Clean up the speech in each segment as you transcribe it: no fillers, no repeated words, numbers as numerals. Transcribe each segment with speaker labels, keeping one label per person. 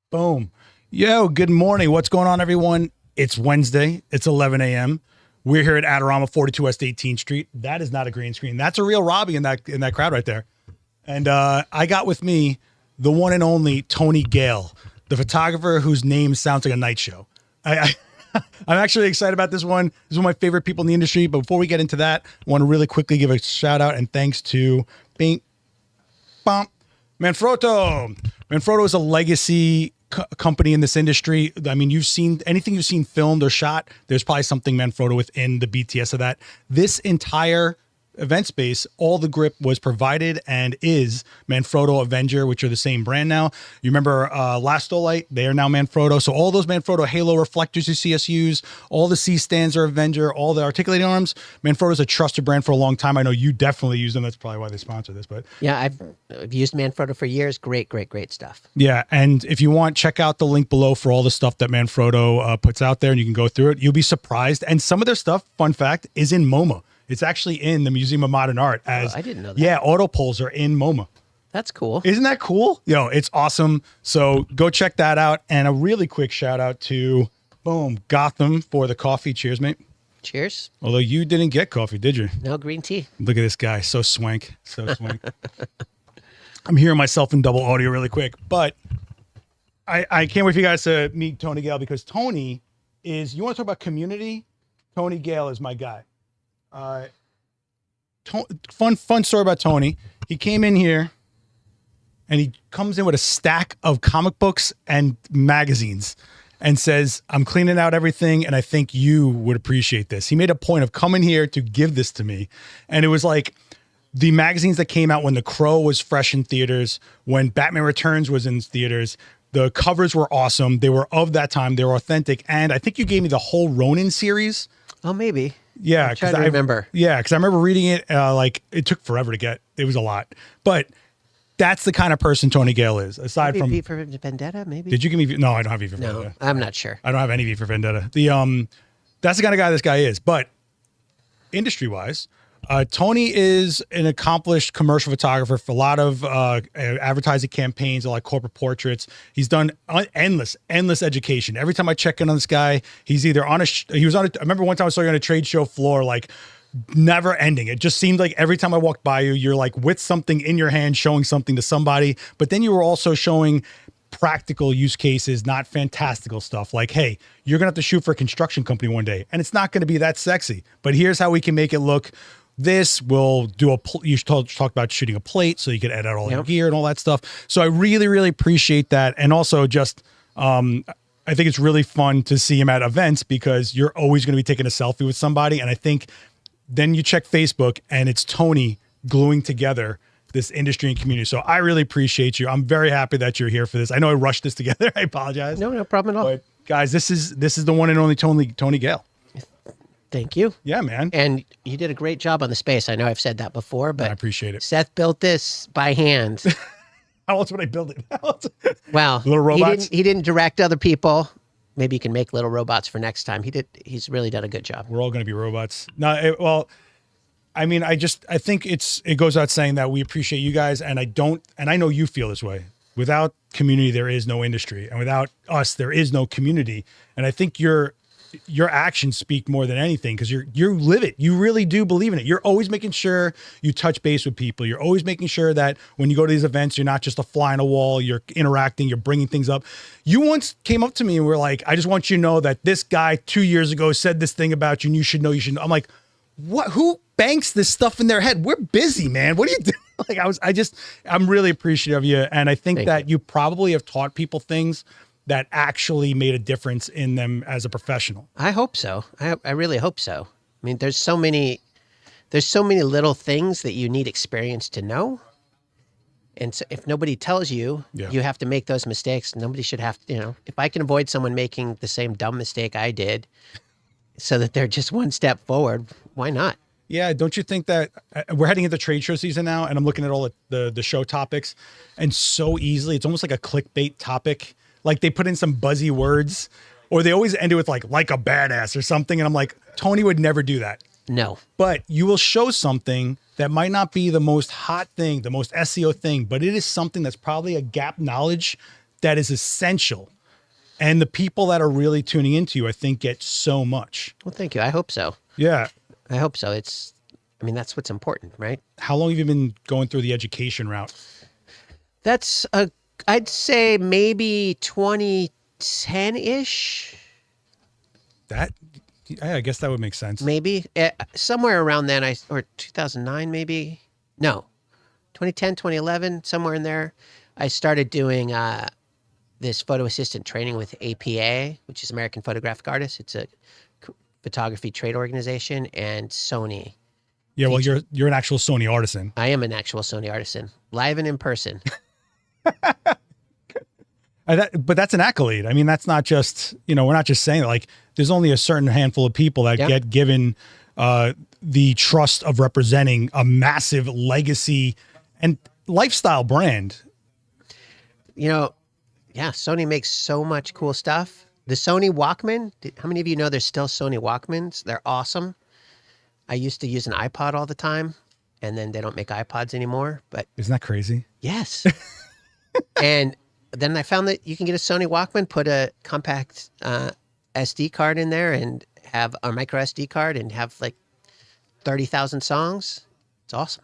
Speaker 1: Boom. Yo, good morning. What's going on, everyone? It's Wednesday. It's 11 a.m. We're here at Adorama, 42 West 18th Street. That is not a green screen. That's a real Robbie in that crowd right there. And I got with me the one and only Tony Gale, the photographer whose name sounds like a night show. I'm actually excited about this one. This is one of my favorite people in the industry. But before we get into that, I want to really quickly give a shout out and thanks to Manfrotto. Manfrotto is a legacy company in this industry. I mean, anything you've seen filmed or shot, there's probably something Manfrotto within the BTS of that. This entire event space, all the grip was provided and is Manfrotto Avenger, which are the same brand now. You remember Lastolite? They are now Manfrotto. So all those Manfrotto halo reflectors you see us use, all the C stands are Avenger, all the articulating arms. Manfrotto is a trusted brand for a long time. I know you definitely use them. That's probably why they sponsor this. But
Speaker 2: yeah, I've used Manfrotto for years. Great stuff.
Speaker 1: Yeah, and if you want, check out the link below for all the stuff that Manfrotto puts out there, and you can go through it. You'll be surprised. And some of their stuff, fun fact, is in MoMA. It's actually in the Museum of Modern Art. I
Speaker 2: didn't know that.
Speaker 1: Yeah, auto poles are in MoMA.
Speaker 2: That's cool.
Speaker 1: Isn't that cool? Yo, it's awesome. So go check that out. And a really quick shout out to, Gotham for the coffee. Cheers, mate.
Speaker 2: Cheers.
Speaker 1: Although you didn't get coffee, did you?
Speaker 2: No, green tea.
Speaker 1: Look at this guy. So swank. So swank. I'm hearing myself in double audio really quick. But I can't wait for you guys to meet Tony Gale, because Tony is, you want to talk about community? Tony Gale is my guy. Fun story about Tony. He came in here and he comes in with a stack of comic books and magazines and says, I'm cleaning out everything and I think you would appreciate this. He made a point of coming here to give this to me. And it was like the magazines that came out when The Crow was fresh in theaters, when Batman Returns was in theaters. The covers were awesome. They were of that time. They were authentic. And I think you gave me the whole Ronin series.
Speaker 2: Oh, maybe.
Speaker 1: Yeah,
Speaker 2: because I remember.
Speaker 1: Yeah, because I remember reading it. Like, it took forever to get. It was a lot, but that's the kind of person Tony Gale is. Aside
Speaker 2: maybe
Speaker 1: from
Speaker 2: V for Vendetta, maybe.
Speaker 1: Did you give me? No, I don't have V for Vendetta.
Speaker 2: No, I'm not sure.
Speaker 1: I don't have any V for Vendetta. That's the kind of guy this guy is. But industry wise, Tony is an accomplished commercial photographer for a lot of advertising campaigns, like corporate portraits. He's done endless education. Every time I check in on this guy, he's either on I remember one time I saw you on a trade show floor, like never ending. It just seemed like every time I walked by you, you're like with something in your hand, showing something to somebody. But then you were also showing practical use cases, not fantastical stuff. Like, hey, you're going to have to shoot for a construction company one day, and it's not going to be that sexy. But here's how we can make it look. This will do you talk about shooting a plate so you can edit all your gear and all that stuff. So I really, really appreciate that. And also just, I think it's really fun to see him at events, because you're always going to be taking a selfie with somebody. And I think then you check Facebook and it's Tony gluing together this industry and community. So I really appreciate you. I'm very happy that you're here for this. I know I rushed this together. I apologize.
Speaker 2: No problem at all.
Speaker 1: But guys, this is the one and only Tony Gale.
Speaker 2: Thank you.
Speaker 1: Yeah, man.
Speaker 2: And you did a great job on the space. I know I've said that before, but
Speaker 1: I appreciate it.
Speaker 2: Seth built this by hand.
Speaker 1: How else would I build it?
Speaker 2: Well,
Speaker 1: little robots.
Speaker 2: He didn't direct other people. Maybe you can make little robots for next time. He's really done a good job.
Speaker 1: We're all going to be robots. No, I think it goes out saying that we appreciate you guys, and I know you feel this way. Without community, there is no industry, and without us, there is no community. And I think your actions speak more than anything, because you live it. You really do believe in it. You're always making sure you touch base with people. You're always making sure that when you go to these events, you're not just a fly on a wall. You're interacting. You're bringing things up. You once came up to me and were like, I just want you to know that this guy 2 years ago said this thing about you, and you should know. I'm like, what? Who banks this stuff in their head? We're busy, man. What are you doing? Like, I'm really appreciative of you. And I think that you probably have taught people things that actually made a difference in them as a professional.
Speaker 2: I hope so. I really hope so. I mean, there's so many little things that you need experience to know. And so if nobody tells you, you have to make those mistakes. Nobody should have to, if I can avoid someone making the same dumb mistake I did so that they're just one step forward, why not?
Speaker 1: Yeah, don't you think that we're heading into trade show season now, and I'm looking at all the show topics, and so easily, it's almost like a clickbait topic. Like they put in some buzzy words, or they always end it with like a badass or something. And I'm like, Tony would never do that.
Speaker 2: No.
Speaker 1: But you will show something that might not be the most hot thing, the most SEO thing, but it is something that's probably a gap knowledge that is essential. And the people that are really tuning into you, I think, get so much.
Speaker 2: Well, thank you. I hope so.
Speaker 1: Yeah.
Speaker 2: I hope so. I mean, that's what's important, right?
Speaker 1: How long have you been going through the education route?
Speaker 2: I'd say maybe 2010-ish.
Speaker 1: I guess that would make sense.
Speaker 2: Maybe somewhere around then, or 2009, maybe. No, 2010, 2011, somewhere in there. I started doing this photo assistant training with APA, which is American Photographic Artists. It's a photography trade organization, and Sony.
Speaker 1: Yeah, well, you're an actual Sony artisan.
Speaker 2: I am an actual Sony artisan, live and in person.
Speaker 1: But that's an accolade. I mean, that's not just, we're not just saying that. Like, there's only a certain handful of people that get given the trust of representing a massive legacy and lifestyle brand.
Speaker 2: Yeah, Sony makes so much cool stuff. The Sony Walkman, how many of you know there's still Sony Walkmans? They're awesome. I used to use an iPod all the time, and then they don't make iPods anymore. But
Speaker 1: isn't that crazy?
Speaker 2: Yes. And then I found that you can get a Sony Walkman, put a compact SD card in there, and have a micro SD card, and have like 30,000 songs. It's awesome.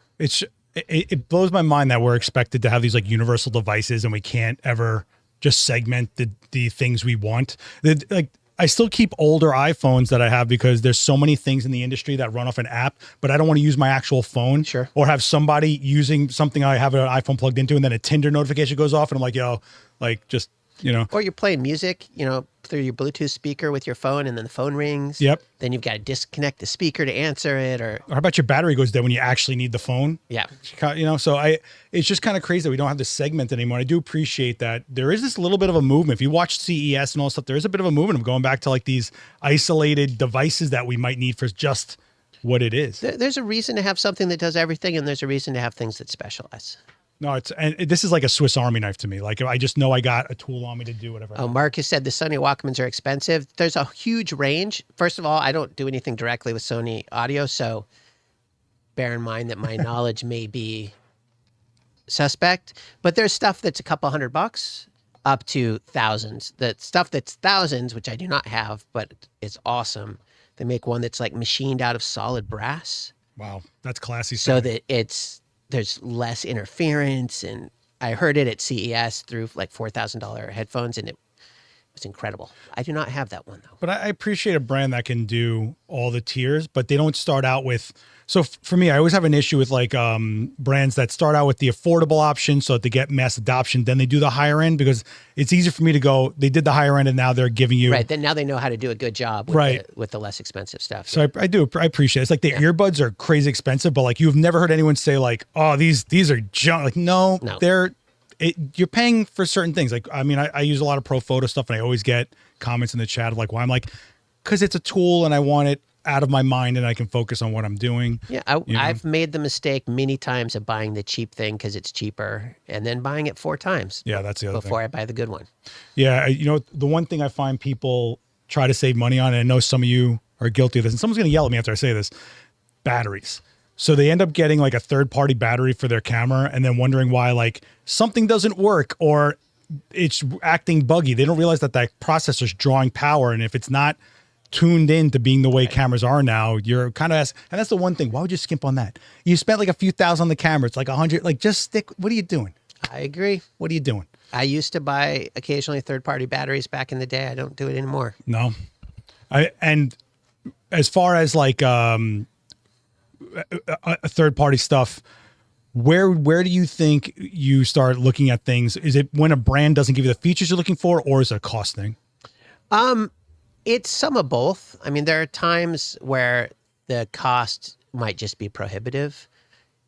Speaker 1: It blows my mind that we're expected to have these like universal devices, and we can't ever just segment the things we want. Like, I still keep older iPhones that I have because there's so many things in the industry that run off an app, but I don't want to use my actual phone.
Speaker 2: Sure.
Speaker 1: Or have somebody using something I have an iPhone plugged into, and then a Tinder notification goes off, and I'm like, yo, like, just, Or
Speaker 2: you're playing music, through your Bluetooth speaker with your phone, and then the phone rings.
Speaker 1: Yep.
Speaker 2: Then you've got to disconnect the speaker to answer it, or
Speaker 1: how about your battery goes dead when you actually need the phone?
Speaker 2: Yeah.
Speaker 1: So it's just kind of crazy that we don't have this segment anymore. I do appreciate that there is this little bit of a movement. If you watch CES and all that stuff, there is a bit of a movement of going back to like these isolated devices that we might need for just what it is.
Speaker 2: There's a reason to have something that does everything, and there's a reason to have things that specialize.
Speaker 1: No, this is like a Swiss Army knife to me. Like, I just know I got a tool on me to do whatever.
Speaker 2: Oh, Mark has said the Sony Walkmans are expensive. There's a huge range. First of all, I don't do anything directly with Sony audio, so bear in mind that my knowledge may be suspect. But there's stuff that's a couple $100 up to thousands. The stuff that's thousands, which I do not have, but it's awesome. They make one that's like machined out of solid brass.
Speaker 1: Wow, that's classy.
Speaker 2: So that there's less interference, and I heard it at CES through like $4,000 headphones, and it was incredible. I do not have that one though.
Speaker 1: But I appreciate a brand that can do all the tiers, but they don't start out with. So for me, I always have an issue with like brands that start out with the affordable option so that they get mass adoption. Then they do the higher end, because it's easier for me to go, they did the higher end and now they're giving you.
Speaker 2: Right. Then now they know how to do a good job with the less expensive stuff.
Speaker 1: So I appreciate it. It's like the earbuds are crazy expensive, but like you've never heard anyone say like, oh, these are junk. Like, no. You're paying for certain things. Like, I mean, I use a lot of pro photo stuff, and I always get comments in the chat of like, why? I'm like, because it's a tool and I want it out of my mind and I can focus on what I'm doing.
Speaker 2: Yeah, I've made the mistake many times of buying the cheap thing because it's cheaper, and then buying it 4 times.
Speaker 1: Yeah, that's the other
Speaker 2: before
Speaker 1: thing.
Speaker 2: I buy the good one.
Speaker 1: Yeah, the one thing I find people try to save money on, and I know some of you are guilty of this, and someone's going to yell at me after I say this, batteries. So they end up getting like a third-party battery for their camera and then wondering why like something doesn't work or it's acting buggy. They don't realize that processor's drawing power, and if it's not tuned in to being the way cameras are now, you're kind of and that's the one thing. Why would you skimp on that? You spent like a few thousand on the camera. It's like 100. Like, just stick. What are you doing?
Speaker 2: I agree.
Speaker 1: What are you doing?
Speaker 2: I used to buy occasionally third-party batteries back in the day. I don't do it anymore.
Speaker 1: No. And as far as like a third-party stuff, where do you think you start looking at things? Is it when a brand doesn't give you the features you're looking for, or is it a cost thing?
Speaker 2: It's some of both. I mean, there are times where the cost might just be prohibitive.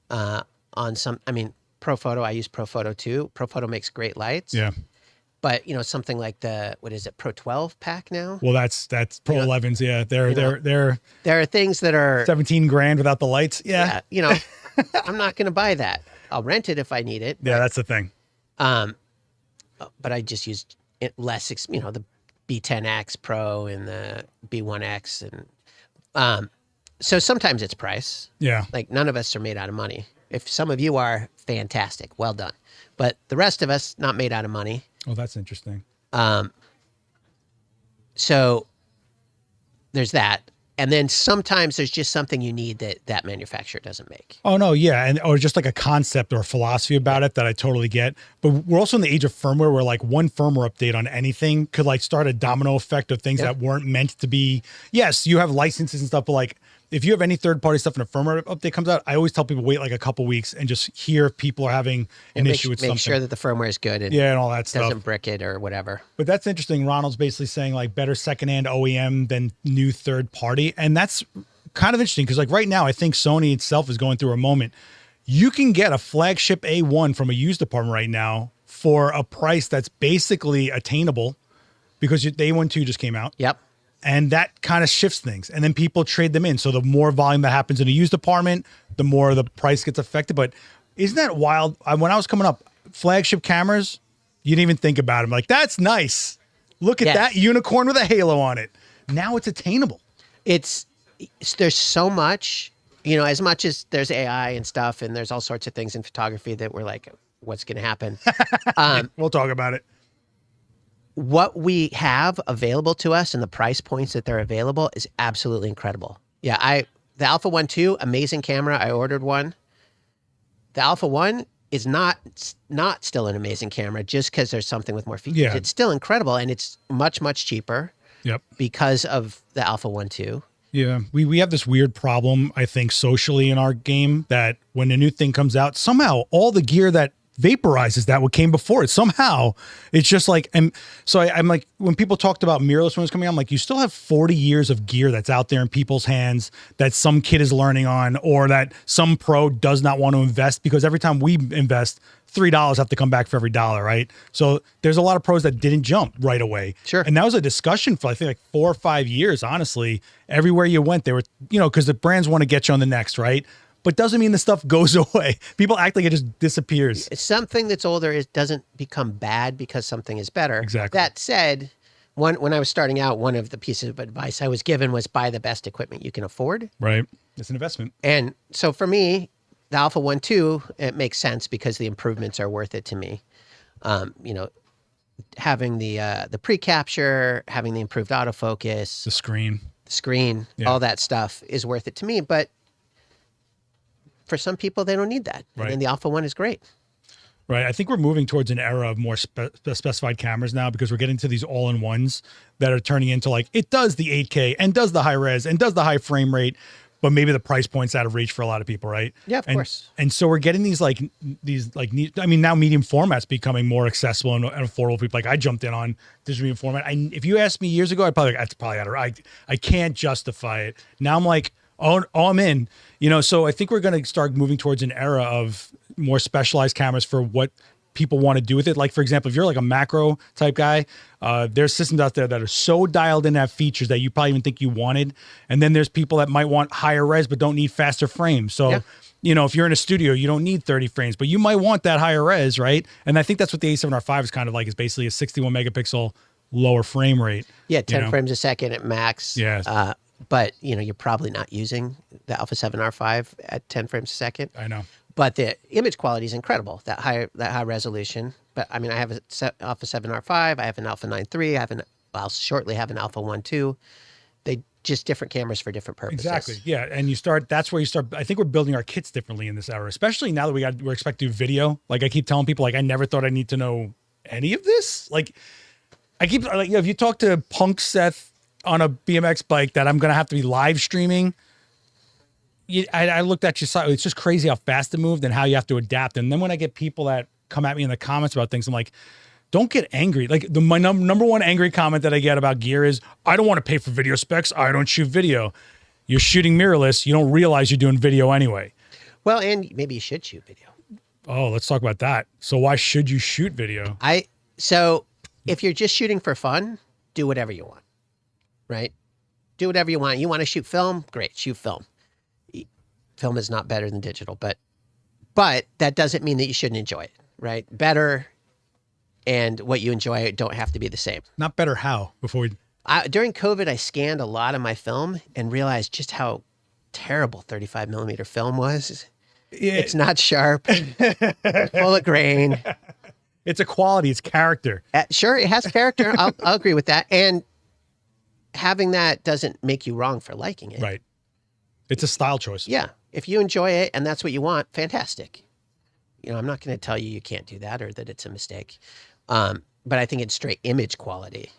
Speaker 2: On some, I mean, ProPhoto, I use ProPhoto too. ProPhoto makes great lights.
Speaker 1: Yeah.
Speaker 2: But something like the Pro 12 pack now.
Speaker 1: Well, that's Pro 11s. Yeah,
Speaker 2: there are things that are
Speaker 1: 17 grand without the lights. Yeah.
Speaker 2: I'm not going to buy that. I'll rent it if I need it.
Speaker 1: Yeah, that's the thing.
Speaker 2: But I just used it less. The B10X Pro and the B1X, and so sometimes it's price.
Speaker 1: Yeah.
Speaker 2: Like, none of us are made out of money. If some of you are, fantastic, well done. But the rest of us, not made out of money.
Speaker 1: Oh, that's interesting.
Speaker 2: So there's that. And then sometimes there's just something you need that manufacturer doesn't make.
Speaker 1: Oh no, yeah, or just like a concept or a philosophy about it that I totally get. But we're also in the age of firmware where like one firmware update on anything could like start a domino effect of things that weren't meant to be. Yes, you have licenses and stuff, but like if you have any third-party stuff and a firmware update comes out, I always tell people wait like a couple weeks and just hear if people are having an issue with something.
Speaker 2: Make sure that the firmware is good and
Speaker 1: and all that stuff.
Speaker 2: Doesn't brick it or whatever.
Speaker 1: But that's interesting. Ronald's basically saying like better secondhand OEM than new third-party, and that's kind of interesting because like right now I think Sony itself is going through a moment. You can get a flagship A1 from a used department right now for a price that's basically attainable because the A1 II just came out.
Speaker 2: Yep.
Speaker 1: And that kind of shifts things. And then people trade them in. So the more volume that happens in a used department, the more the price gets affected. But isn't that wild? When I was coming up, flagship cameras, you didn't even think about them. Like, that's nice. Look at that unicorn with a halo on it. Now it's attainable.
Speaker 2: There's so much, as much as there's AI and stuff, and there's all sorts of things in photography that we're like, what's going to happen?
Speaker 1: We'll talk about it.
Speaker 2: What we have available to us and the price points that they're available is absolutely incredible. Yeah, the Alpha 1 II, amazing camera. I ordered one. The Alpha 1 is not still an amazing camera just because there's something with more features.
Speaker 1: Yeah.
Speaker 2: It's still incredible, and it's much, much cheaper.
Speaker 1: Yep.
Speaker 2: Because of the Alpha 1 II.
Speaker 1: Yeah, we have this weird problem, I think, socially in our game that when a new thing comes out, somehow all the gear that vaporizes that what came before it, somehow it's just like, and so I'm like, when people talked about mirrorless when it was coming out, I'm like, you still have 40 years of gear that's out there in people's hands that some kid is learning on, or that some pro does not want to invest, because every time we invest, $3 have to come back for every dollar, right? So there's a lot of pros that didn't jump right away.
Speaker 2: Sure.
Speaker 1: And that was a discussion for I think like 4 or 5 years, honestly. Everywhere you went, they were, because the brands want to get you on the next, right? But doesn't mean the stuff goes away. People act like it just disappears.
Speaker 2: Something that's older doesn't become bad because something is better.
Speaker 1: Exactly.
Speaker 2: That said, when I was starting out, one of the pieces of advice I was given was buy the best equipment you can afford.
Speaker 1: Right. It's an investment. And
Speaker 2: so for me, the Alpha 1 II, it makes sense because the improvements are worth it to me. Having the pre-capture, having the improved autofocus,
Speaker 1: the screen,
Speaker 2: all that stuff is worth it to me. But for some people, they don't need that.
Speaker 1: Right.
Speaker 2: And the Alpha 1 is great.
Speaker 1: Right. I think we're moving towards an era of more specified cameras now, because we're getting to these all-in-ones that are turning into like, it does the 8K and does the high res and does the high frame rate, but maybe the price point's out of reach for a lot of people, right?
Speaker 2: Yeah, of course.
Speaker 1: And so we're getting these now medium format's becoming more accessible and affordable. People like I jumped in on digital medium format. If you asked me years ago, I'd probably that's probably out of I can't justify it. Now I'm like, oh, I'm in. So I think we're going to start moving towards an era of more specialized cameras for what people want to do with it. Like, for example, if you're like a macro type guy, there's systems out there that are so dialed in to have features that you probably even think you wanted. And then there's people that might want higher res but don't need faster frames. So, if you're in a studio, you don't need 30 frames, but you might want that higher res, right? And I think that's what the A7R5 is kind of like, is basically a 61 megapixel lower frame rate.
Speaker 2: Yeah, 10 frames a second at max.
Speaker 1: Yeah.
Speaker 2: But, you're probably not using the Alpha 7R5 at 10 frames a second.
Speaker 1: I know.
Speaker 2: But the image quality is incredible, that high resolution. But I mean, I have an Alpha 7R5, I have an Alpha 9 III, I'll shortly have an Alpha 1 II. They just different cameras for different purposes.
Speaker 1: Exactly. Yeah. And that's where you start. I think we're building our kits differently in this era, especially now that we're expecting to do video. Like I keep telling people, like, I never thought I need to know any of this. Like I keep like, if you talk to Punk Seth on a BMX bike that I'm going to have to be live streaming, I looked at you, it's just crazy how fast it moved and how you have to adapt. And then when I get people that come at me in the comments about things, I'm like, don't get angry. Like my number one angry comment that I get about gear is, I don't want to pay for video specs. I don't shoot video. You're shooting mirrorless. You don't realize you're doing video anyway.
Speaker 2: Well, and maybe you should shoot video.
Speaker 1: Oh, let's talk about that. So why should you shoot video?
Speaker 2: So if you're just shooting for fun, do whatever you want, right? Do whatever you want. You want to shoot film? Great, shoot film. Film is not better than digital, but that doesn't mean that you shouldn't enjoy it, right? Better and what you enjoy don't have to be the same.
Speaker 1: Not better how?
Speaker 2: During COVID, I scanned a lot of my film and realized just how terrible 35 millimeter film was. Yeah. It's not sharp, full of grain.
Speaker 1: It's a quality. It's character.
Speaker 2: Sure, it has character. I'll agree with that. And having that doesn't make you wrong for liking it.
Speaker 1: Right. It's a style choice.
Speaker 2: Yeah. If you enjoy it and that's what you want, fantastic. You know, I'm not going to tell you can't do that or that it's a mistake. But I think it's straight image quality.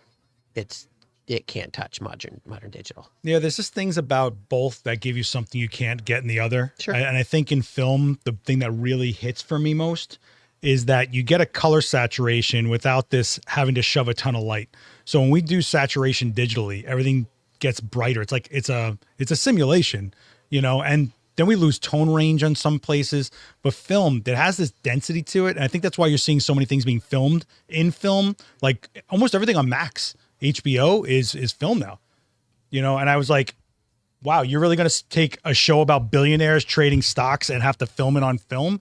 Speaker 2: It can't touch modern digital.
Speaker 1: Yeah, there's just things about both that give you something you can't get in the other.
Speaker 2: Sure.
Speaker 1: And I think in film, the thing that really hits for me most is that you get a color saturation without this having to shove a ton of light. So when we do saturation digitally, everything gets brighter. It's like it's a simulation, you know, and then we lose tone range on some places. But film, that has this density to it. And I think that's why you're seeing so many things being filmed in film. Like almost everything on Max, HBO is film now, you know. And I was like, wow, you're really going to take a show about billionaires trading stocks and have to film it on film?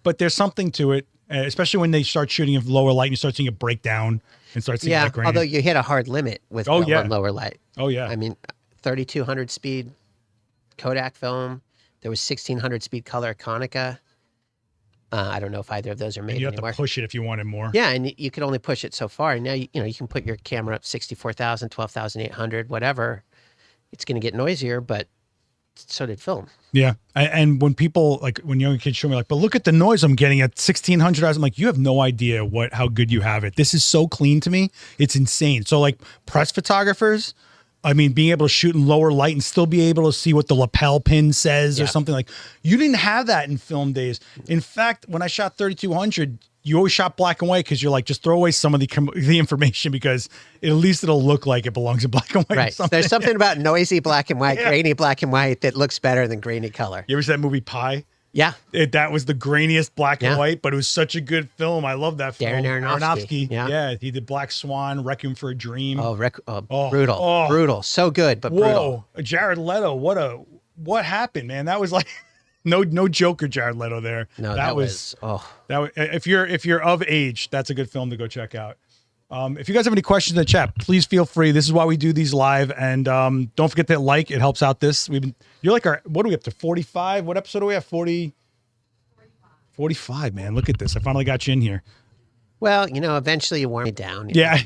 Speaker 1: But there's something to it, especially when they start shooting in lower light and you start seeing it break down and start seeing that grain.
Speaker 2: Although you hit a hard limit with film on lower light.
Speaker 1: Oh, yeah.
Speaker 2: I mean, 3200 speed Kodak film. There was 1600 speed color Konica. I don't know if either of those are made
Speaker 1: anymore. You
Speaker 2: anymore.
Speaker 1: have to push it if you wanted more.
Speaker 2: Yeah, and you could only push it so far. And now, you can put your camera up 64,000, 12,800, whatever. It's going to get noisier, but so did film.
Speaker 1: Yeah. And when people, like when young kids show me like, but look at the noise I'm getting at 1600, I'm like, you have no idea how good you have it. This is so clean to me. It's insane. So like press photographers, I mean, being able to shoot in lower light and still be able to see what the lapel pin says or something, like you didn't have that in film days. In fact, when I shot 3200, you always shot black and white because you're like, just throw away some of the information because at least it'll look like it belongs in black and white.
Speaker 2: Right. There's something about noisy black and white, grainy black and white that looks better than grainy color.
Speaker 1: You ever see that movie Pi?
Speaker 2: Yeah.
Speaker 1: That was the grainiest black and white, but it was such a good film. I love that film.
Speaker 2: Darren Aronofsky.
Speaker 1: Yeah. He did Black Swan, Requiem for a Dream.
Speaker 2: Brutal. Brutal. So good, but brutal.
Speaker 1: Jared Leto. What happened, man? That was like no Joker Jared Leto there.
Speaker 2: No, that was
Speaker 1: if you're of age, that's a good film to go check out. If you guys have any questions in the chat, please feel free. This is why we do these live, and don't forget to like. It helps out this. You're like what are we up to? 45? What episode are we at? 45, man. Look at this. I finally got you in here.
Speaker 2: Well, eventually you wore me down.
Speaker 1: Yeah.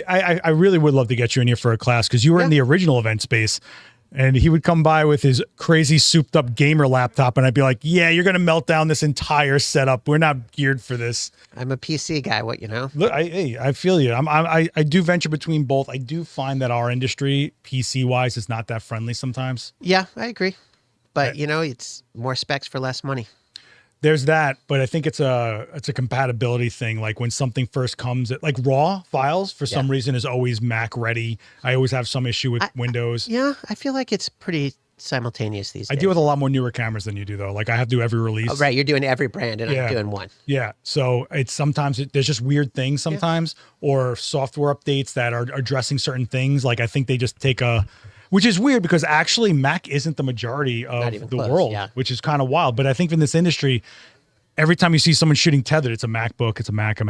Speaker 1: I really would love to get you in here for a class because you were in the original event space. And he would come by with his crazy souped up gamer laptop. And I'd be like, yeah, you're going to melt down this entire setup. We're not geared for this.
Speaker 2: I'm a PC guy.
Speaker 1: Look, I feel you. I do venture between both. I do find that our industry, PC wise, is not that friendly sometimes.
Speaker 2: Yeah, I agree. But it's more specs for less money.
Speaker 1: There's that, but I think it's a compatibility thing. Like when something first comes, like raw files for some reason is always Mac ready. I always have some issue with Windows.
Speaker 2: I feel like it's pretty simultaneous these days.
Speaker 1: I deal with a lot more newer cameras than you do though. Like I have to do every release.
Speaker 2: Oh, right. You're doing every brand and I'm doing one.
Speaker 1: Yeah. So it's sometimes there's just weird things sometimes or software updates that are addressing certain things. Like I think they just take which is weird because actually Mac isn't the majority of the world, which is kind of wild. But I think in this industry, every time you see someone shooting tethered, it's a MacBook, it's a Mac,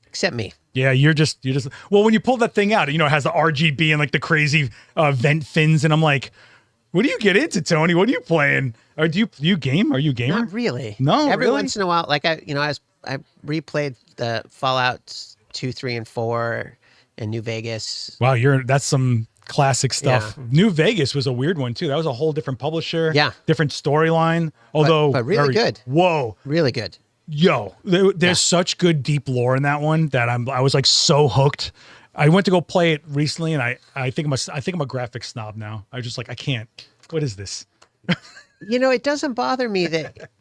Speaker 2: Except me.
Speaker 1: Yeah, you're just, well, when you pull that thing out, it has the RGB and like the crazy vent fins. And I'm like, what do you get into, Tony? What are you playing? Or do you game? Are you a gamer?
Speaker 2: Not really.
Speaker 1: No,
Speaker 2: Every once in a while, like I replayed the Fallout 2, 3, and 4 and New Vegas.
Speaker 1: Wow, that's some classic stuff. Yeah. New Vegas was a weird one too. That was a whole different publisher.
Speaker 2: Yeah.
Speaker 1: Different storyline. Although
Speaker 2: but really good.
Speaker 1: Whoa.
Speaker 2: Really good.
Speaker 1: Yo, there's such good deep lore in that one that I was like so hooked. I went to go play it recently and I think I'm a graphics snob now. I was just like, I can't. What is this?
Speaker 2: It doesn't bother me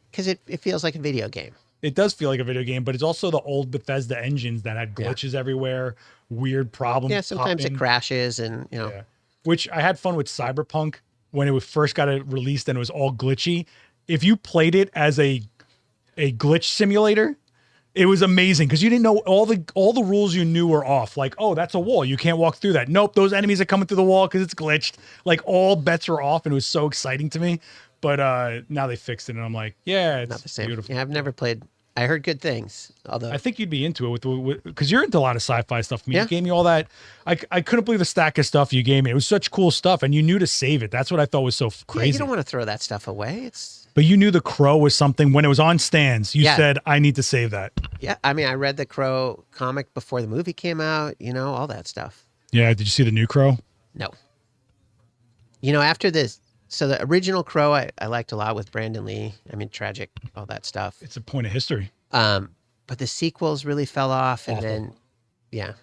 Speaker 2: because it feels like a video game.
Speaker 1: It does feel like a video game, but it's also the old Bethesda engines that had glitches everywhere, weird problems.
Speaker 2: Yeah, sometimes it crashes and,
Speaker 1: Which I had fun with Cyberpunk when it first got released and it was all glitchy. If you played it as a glitch simulator, it was amazing because you didn't know all the rules you knew were off. Like, oh, that's a wall. You can't walk through that. Nope, those enemies are coming through the wall because it's glitched. Like all bets are off and it was so exciting to me. But now they fixed it and I'm like, yeah, it's
Speaker 2: not the same.
Speaker 1: Beautiful.
Speaker 2: Yeah, I've never played. I heard good things. Although
Speaker 1: I think you'd be into it because you're into a lot of sci-fi stuff. I mean,
Speaker 2: Yeah.
Speaker 1: You gave me all that. I couldn't believe the stack of stuff you gave me. It was such cool stuff, and you knew to save it. That's what I thought was so crazy.
Speaker 2: Yeah, you don't want to throw that stuff away.
Speaker 1: But you knew The Crow was something when it was on stands. You said, I need to save that.
Speaker 2: Yeah. I mean, I read the Crow comic before the movie came out, all that stuff.
Speaker 1: Yeah. Did you see the new Crow?
Speaker 2: No. After this, so the original Crow I liked a lot with Brandon Lee. I mean, tragic, all that stuff.
Speaker 1: It's a point of history.
Speaker 2: But the sequels really fell off. And then, and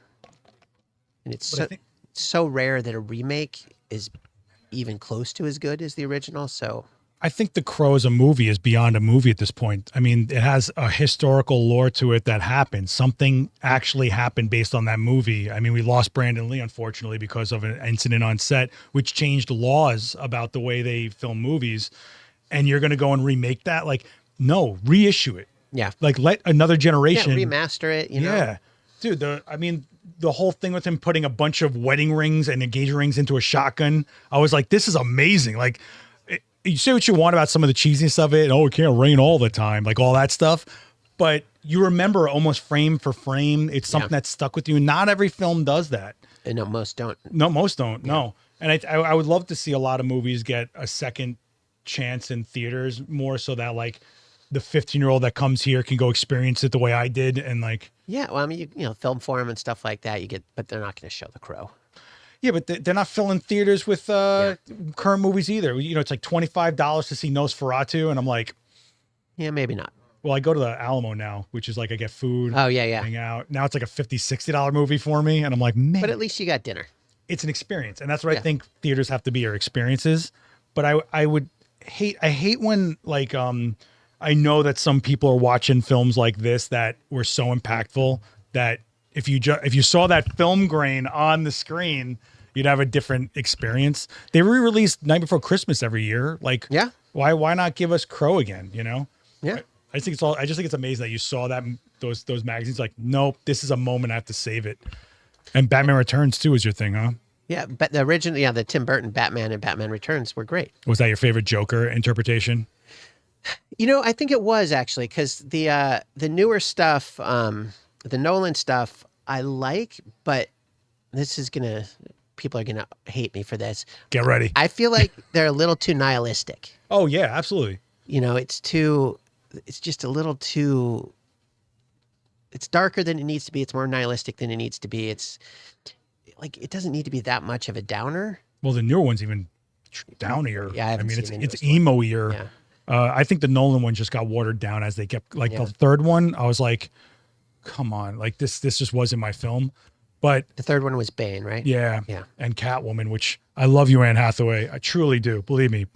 Speaker 2: it's so rare that a remake is even close to as good as the original. So
Speaker 1: I think The Crow as a movie is beyond a movie at this point. I mean, it has a historical lore to it that happened. Something actually happened based on that movie. I mean, we lost Brandon Lee, unfortunately, because of an incident on set, which changed laws about the way they film movies. And you're going to go and remake that? Like, no, reissue it.
Speaker 2: Yeah.
Speaker 1: Like, let another generation.
Speaker 2: Yeah, remaster it,
Speaker 1: Yeah. Dude, the whole thing with him putting a bunch of wedding rings and engagement rings into a shotgun, I was like, this is amazing. Like, you say what you want about some of the cheesiness of it. Oh, it can't rain all the time, like all that stuff. But you remember almost frame for frame. It's something that stuck with you. Not every film does that.
Speaker 2: And no, most don't.
Speaker 1: No, most don't. Yeah. No. And I would love to see a lot of movies get a second chance in theaters, more so that like the 15-year-old that comes here can go experience it the way I did. And like,
Speaker 2: yeah, well, I mean, film forum and stuff like that, but they're not going to show The Crow.
Speaker 1: Yeah, but they're not filling theaters with current movies either. It's like $25 to see Nosferatu, and I'm like,
Speaker 2: yeah, maybe not.
Speaker 1: Well, I go to the Alamo now, which is like I get food.
Speaker 2: Oh, yeah.
Speaker 1: Hang out. Now it's like a $50, $60 movie for me, and I'm like, man.
Speaker 2: But at least you got dinner.
Speaker 1: It's an experience, and that's what I think theaters have to be, are experiences. But I hate when like I know that some people are watching films like this that were so impactful that if you saw that film grain on the screen, you'd have a different experience. They re-release Night Before Christmas every year. Like, why not give us Crow again?
Speaker 2: Yeah.
Speaker 1: I just think it's amazing that you saw that those magazines. Like, nope, this is a moment I have to save it. And Batman Returns too is your thing, huh?
Speaker 2: Yeah, but the original, the Tim Burton Batman and Batman Returns were great.
Speaker 1: Was that your favorite Joker interpretation?
Speaker 2: I think it was actually, because the newer stuff, the Nolan stuff, I like, but people are gonna hate me for this.
Speaker 1: Get ready.
Speaker 2: I feel like they're a little too nihilistic.
Speaker 1: Oh yeah, absolutely.
Speaker 2: It's just a little too, it's darker than it needs to be. It's more nihilistic than it needs to be. It's like, it doesn't need to be that much of a downer.
Speaker 1: Well, the newer one's even downier.
Speaker 2: Yeah,
Speaker 1: I mean, it's emo-ier.
Speaker 2: Yeah.
Speaker 1: I think the Nolan one just got watered down as they kept, like the third one, I was like, come on, like this just wasn't my film. But
Speaker 2: the third one was Bane, right?
Speaker 1: Yeah. And Catwoman, which I love you, Anne Hathaway. I truly do, believe me.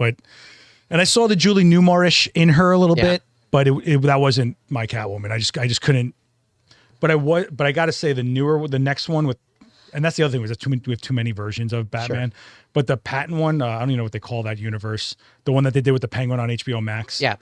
Speaker 1: And I saw the Julie Newmar-ish in her a little bit, but that wasn't my Catwoman. I just couldn't. But I got to say the next one with, and that's the other thing, was we have too many versions of Batman. Sure. But the Patton one, I don't even know what they call that universe. The one that they did with the Penguin on HBO Max.
Speaker 2: Yeah.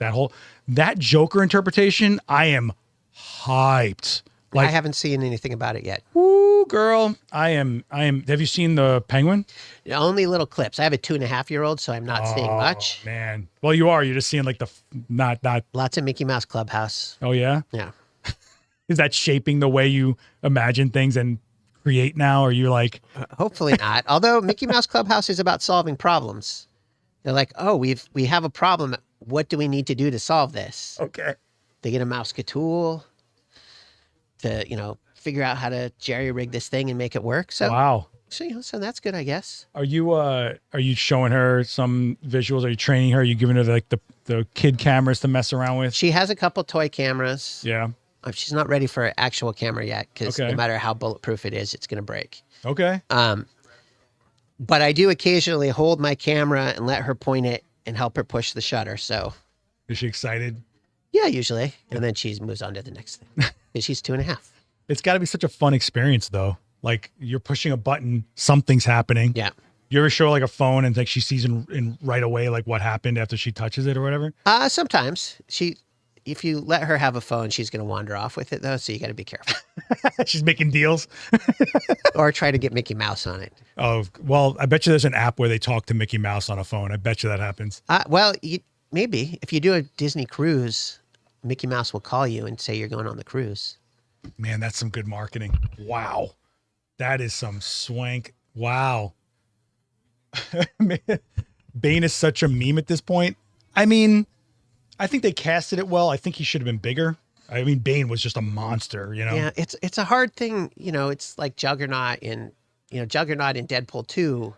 Speaker 1: That Joker interpretation, I am hyped.
Speaker 2: Like, I haven't seen anything about it yet.
Speaker 1: Woo, girl. I am. Have you seen the Penguin?
Speaker 2: Only little clips. I have a 2.5-year-old, so I'm not seeing much.
Speaker 1: Man. Well, you are. You're just seeing like not.
Speaker 2: Lots of Mickey Mouse Clubhouse.
Speaker 1: Oh, yeah?
Speaker 2: Yeah.
Speaker 1: Is that shaping the way you imagine things and create now? Or you're like.
Speaker 2: Hopefully not. Although Mickey Mouse Clubhouse is about solving problems. They're like, oh, we have a problem. What do we need to do to solve this?
Speaker 1: Okay.
Speaker 2: They get a Mousecatool to, figure out how to jerry-rig this thing and make it work. So,
Speaker 1: wow.
Speaker 2: So that's good, I guess.
Speaker 1: Are you showing her some visuals? Are you training her? Are you giving her the kid cameras to mess around with?
Speaker 2: She has a couple toy cameras.
Speaker 1: Yeah.
Speaker 2: She's not ready for an actual camera yet, because no matter how bulletproof it is, it's going to break.
Speaker 1: Okay.
Speaker 2: But I do occasionally hold my camera and let her point it and help her push the shutter. So.
Speaker 1: Is she excited?
Speaker 2: Yeah, usually. And then she moves on to the next thing. She's 2.5.
Speaker 1: It's got to be such a fun experience, though. Like, you're pushing a button, something's happening.
Speaker 2: Yeah.
Speaker 1: You ever show like a phone and like she sees in right away like what happened after she touches it or whatever?
Speaker 2: Sometimes if you let her have a phone, she's going to wander off with it though. So you got to be careful.
Speaker 1: She's making deals.
Speaker 2: Or try to get Mickey Mouse on it.
Speaker 1: Oh, well, I bet you there's an app where they talk to Mickey Mouse on a phone. I bet you that happens.
Speaker 2: Maybe if you do a Disney cruise, Mickey Mouse will call you and say you're going on the cruise.
Speaker 1: Man, that's some good marketing. Wow. That is some swank. Wow. Bane is such a meme at this point. I mean, I think they casted it well. I think he should have been bigger. I mean, Bane was just a monster, you know?
Speaker 2: Yeah, it's a hard thing, you know, it's like Juggernaut in Deadpool 2,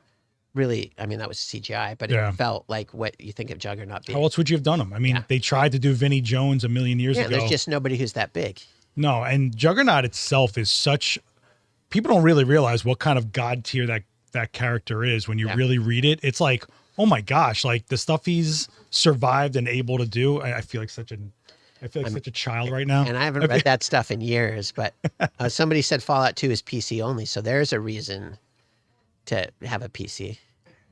Speaker 2: really, I mean, that was CGI, but it felt like what you think of Juggernaut being.
Speaker 1: How else would you have done him? I mean, they tried to do Vinnie Jones a million years ago.
Speaker 2: There's just nobody who's that big.
Speaker 1: No, and Juggernaut itself is such, people don't really realize what kind of God tier that character is when you really read it. It's like, oh my gosh, like the stuff he's survived and able to do. I feel like such a child right now.
Speaker 2: And I haven't read that stuff in years, but somebody said Fallout 2 is PC only, so there's a reason to have a PC.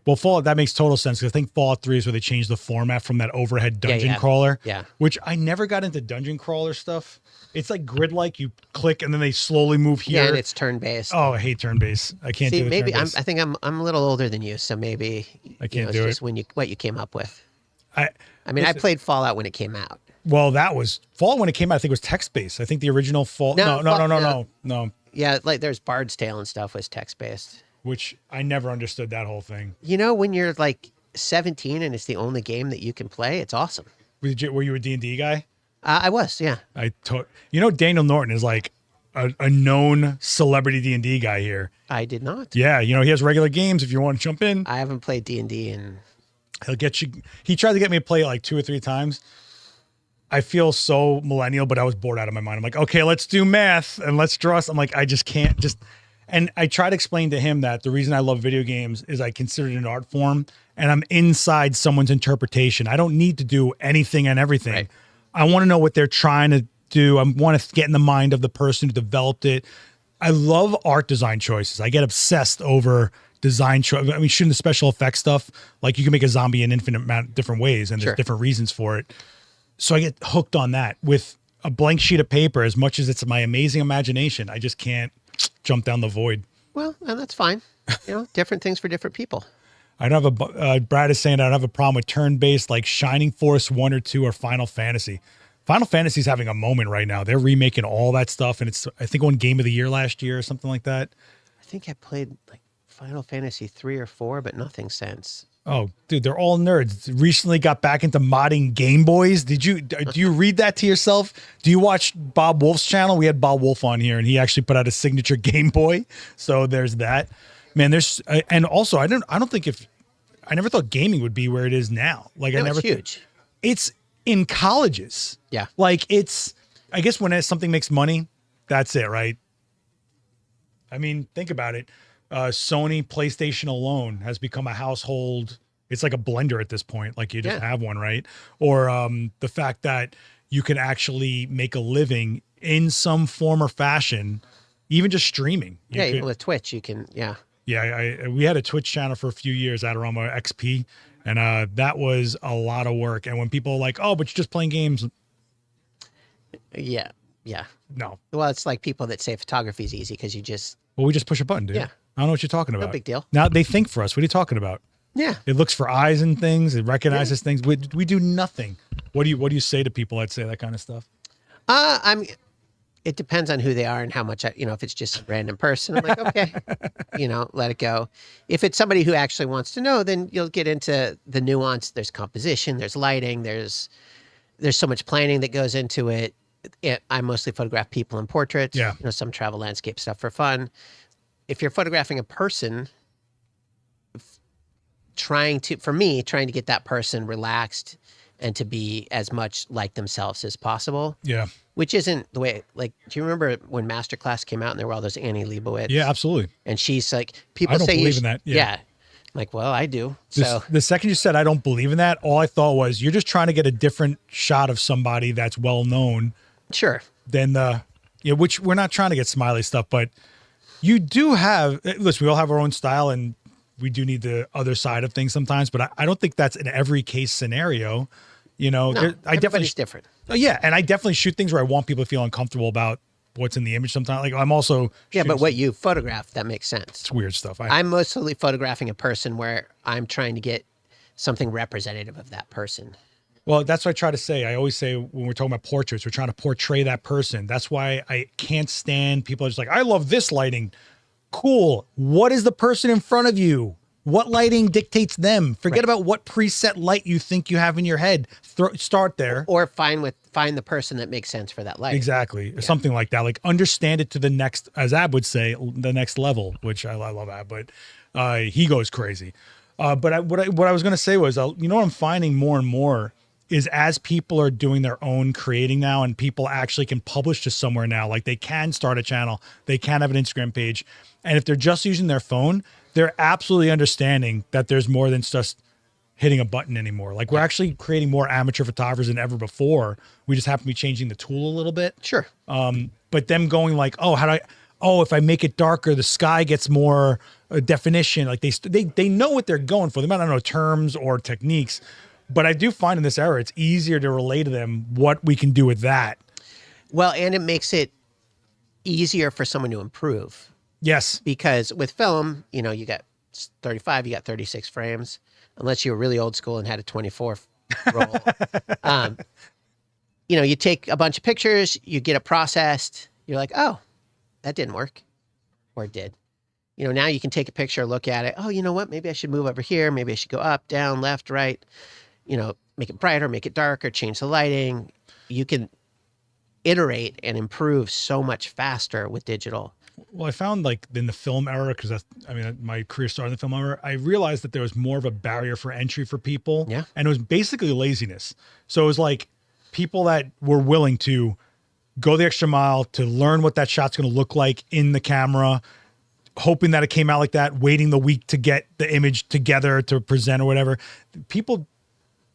Speaker 1: Well, Fallout, that makes total sense because I think Fallout 3 is where they changed the format from that overhead dungeon crawler.
Speaker 2: Yeah.
Speaker 1: Which I never got into dungeon crawler stuff. It's like grid-like. You click and then they slowly move here.
Speaker 2: Yeah, and it's turn-based.
Speaker 1: Oh, I hate turn-based. I can't do it.
Speaker 2: Maybe I think I'm a little older than you, so maybe
Speaker 1: I can't do
Speaker 2: it's just what you came up with.
Speaker 1: I
Speaker 2: played Fallout when it came out.
Speaker 1: Well, that was Fallout when it came out. I think it was text-based. I think the original Fallout. No.
Speaker 2: Yeah, like there's Bard's Tale and stuff was text-based.
Speaker 1: Which I never understood that whole thing.
Speaker 2: You know, when you're like 17 and it's the only game that you can play, it's awesome.
Speaker 1: Were you a D&D guy?
Speaker 2: I was, yeah.
Speaker 1: You know, Daniel Norton is like a known celebrity D&D guy here.
Speaker 2: I did not.
Speaker 1: Yeah, you know, he has regular games if you want to jump in.
Speaker 2: I haven't played D&D and
Speaker 1: he'll get you. He tried to get me to play it like 2 or 3 times. I feel so millennial, but I was bored out of my mind. I'm like, okay, let's do math and let's draw. I'm like, I just can't and I try to explain to him that the reason I love video games is I consider it an art form and I'm inside someone's interpretation. I don't need to do anything and everything. Right. I want to know what they're trying to do. I want to get in the mind of the person who developed it. I love art design choices. I get obsessed over design choice. I mean, shooting the special effects stuff, like you can make a zombie in infinite amount of different ways and there's different reasons for it. So I get hooked on that with a blank sheet of paper. As much as it's my amazing imagination, I just can't jump down the void.
Speaker 2: Well, and that's fine. You know, different things for different people.
Speaker 1: I don't have Brad is saying I don't have a problem with turn-based like Shining Force 1 or 2 or Final Fantasy. Final Fantasy's having a moment right now. They're remaking all that stuff, and it's, I think, won Game of the Year last year or something like that.
Speaker 2: I think I played like Final Fantasy 3 or 4, but nothing since.
Speaker 1: Oh, dude, they're all nerds. Recently got back into modding Game Boys. Do you read that to yourself? Do you watch Bob Wolf's channel? We had Bob Wolf on here, and he actually put out a signature Game Boy. So there's that. Man, there's and also I never thought gaming would be where it is now. Like
Speaker 2: no, it's huge.
Speaker 1: It's in colleges.
Speaker 2: Yeah.
Speaker 1: Like I guess when something makes money, that's it, right? I mean, think about it. Sony PlayStation alone has become a household. It's like a blender at this point. Like you just have one, right? Or the fact that you can actually make a living in some form or fashion, even just streaming.
Speaker 2: Even with Twitch, you can, Yeah,
Speaker 1: we had a Twitch channel for a few years, Adorama XP, and that was a lot of work. And when people are like, oh, but you're just playing games.
Speaker 2: Yeah.
Speaker 1: No.
Speaker 2: Well, it's like people that say photography is easy because you just.
Speaker 1: Well, we just push a button, dude.
Speaker 2: Yeah.
Speaker 1: I don't know what you're talking about.
Speaker 2: No big deal.
Speaker 1: Now they think for us. What are you talking about?
Speaker 2: Yeah.
Speaker 1: It looks for eyes and things. It recognizes things. We do nothing. What do you say to people that say that kind of stuff?
Speaker 2: It depends on who they are and how much, if it's just a random person, I'm like, okay, let it go. If it's somebody who actually wants to know, then you'll get into the nuance. There's composition, there's lighting, there's so much planning that goes into it. I mostly photograph people in portraits, some travel landscape stuff for fun. If you're photographing a person, trying to get that person relaxed and to be as much like themselves as possible.
Speaker 1: Yeah.
Speaker 2: Which isn't the way, like, do you remember when Masterclass came out and there were all those Annie Leibovitz?
Speaker 1: Yeah, absolutely.
Speaker 2: And she's like, people
Speaker 1: I don't
Speaker 2: say
Speaker 1: believe in that.
Speaker 2: Yeah. Like, well, I do. So
Speaker 1: the second you said I don't believe in that, all I thought was you're just trying to get a different shot of somebody that's well known.
Speaker 2: Sure.
Speaker 1: Than which we're not trying to get smiley stuff, but you do have, listen, we all have our own style and we do need the other side of things sometimes, but I don't think that's in every case scenario.
Speaker 2: No, everybody's different.
Speaker 1: Yeah, and I definitely shoot things where I want people to feel uncomfortable about what's in the image sometimes. Like I'm also
Speaker 2: but what you photograph, that makes sense.
Speaker 1: It's weird stuff.
Speaker 2: I'm mostly photographing a person where I'm trying to get something representative of that person.
Speaker 1: Well, that's what I try to say. I always say when we're talking about portraits, we're trying to portray that person. That's why I can't stand people are just like, I love this lighting. Cool. What is the person in front of you? What lighting dictates them? Forget
Speaker 2: Right.
Speaker 1: about what preset light you think you have in your head. Start there.
Speaker 2: Or find the person that makes sense for that light.
Speaker 1: Exactly. Yeah. Something like that. Like understand it to the next, as Ab would say, the next level, which I love Ab, but he goes crazy. But what I was going to say was, you know what I'm finding more and more is as people are doing their own creating now and people actually can publish to somewhere now, like they can start a channel, they can have an Instagram page. And if they're just using their phone, they're absolutely understanding that there's more than just hitting a button anymore. Like we're actually creating more amateur photographers than ever before. We just happen to be changing the tool a little bit.
Speaker 2: Sure.
Speaker 1: But them going like, if I make it darker, the sky gets more definition. Like they know what they're going for. They might not know terms or techniques, but I do find in this era, it's easier to relay to them what we can do with that.
Speaker 2: Well, and it makes it easier for someone to improve.
Speaker 1: Yes.
Speaker 2: Because with film, you know, you got 35, you got 36 frames, unless you were really old school and had a 24 roll. You know, you take a bunch of pictures, you get it processed. You're like, oh, that didn't work. Or it did. You know, now you can take a picture, look at it. Oh, you know what? Maybe I should move over here. Maybe I should go up, down, left, right. You know, make it brighter, make it darker, change the lighting. You can iterate and improve so much faster with digital.
Speaker 1: Well, I found like in the film era, because my career started in the film era, I realized that there was more of a barrier for entry for people.
Speaker 2: Yeah.
Speaker 1: And it was basically laziness. So it was like people that were willing to go the extra mile to learn what that shot's going to look like in the camera, hoping that it came out like that, waiting the week to get the image together to present or whatever. People,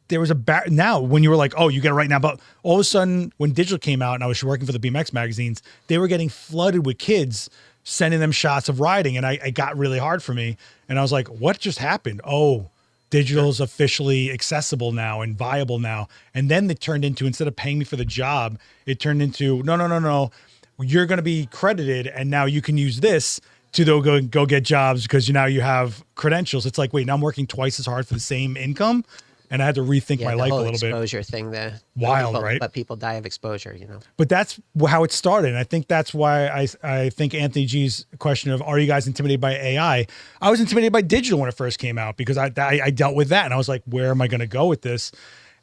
Speaker 1: there was now when you were like, oh, you get it right now. But all of a sudden when digital came out and I was working for the BMX magazines, they were getting flooded with kids sending them shots of riding. And it got really hard for me. And I was like, what just happened? Oh, digital's officially accessible now and viable now. And then it turned into, instead of paying me for the job, it turned into, no. You're going to be credited. And now you can use this to go get jobs because now you have credentials. It's like, wait, now I'm working twice as hard for the same income. And I had to rethink my life a little bit.
Speaker 2: Exposure thing,
Speaker 1: Wild, right?
Speaker 2: But people die of exposure, you know.
Speaker 1: But that's how it started. And I think that's why I think Anthony G's question of, are you guys intimidated by AI? I was intimidated by digital when it first came out because I dealt with that. And I was like, where am I going to go with this?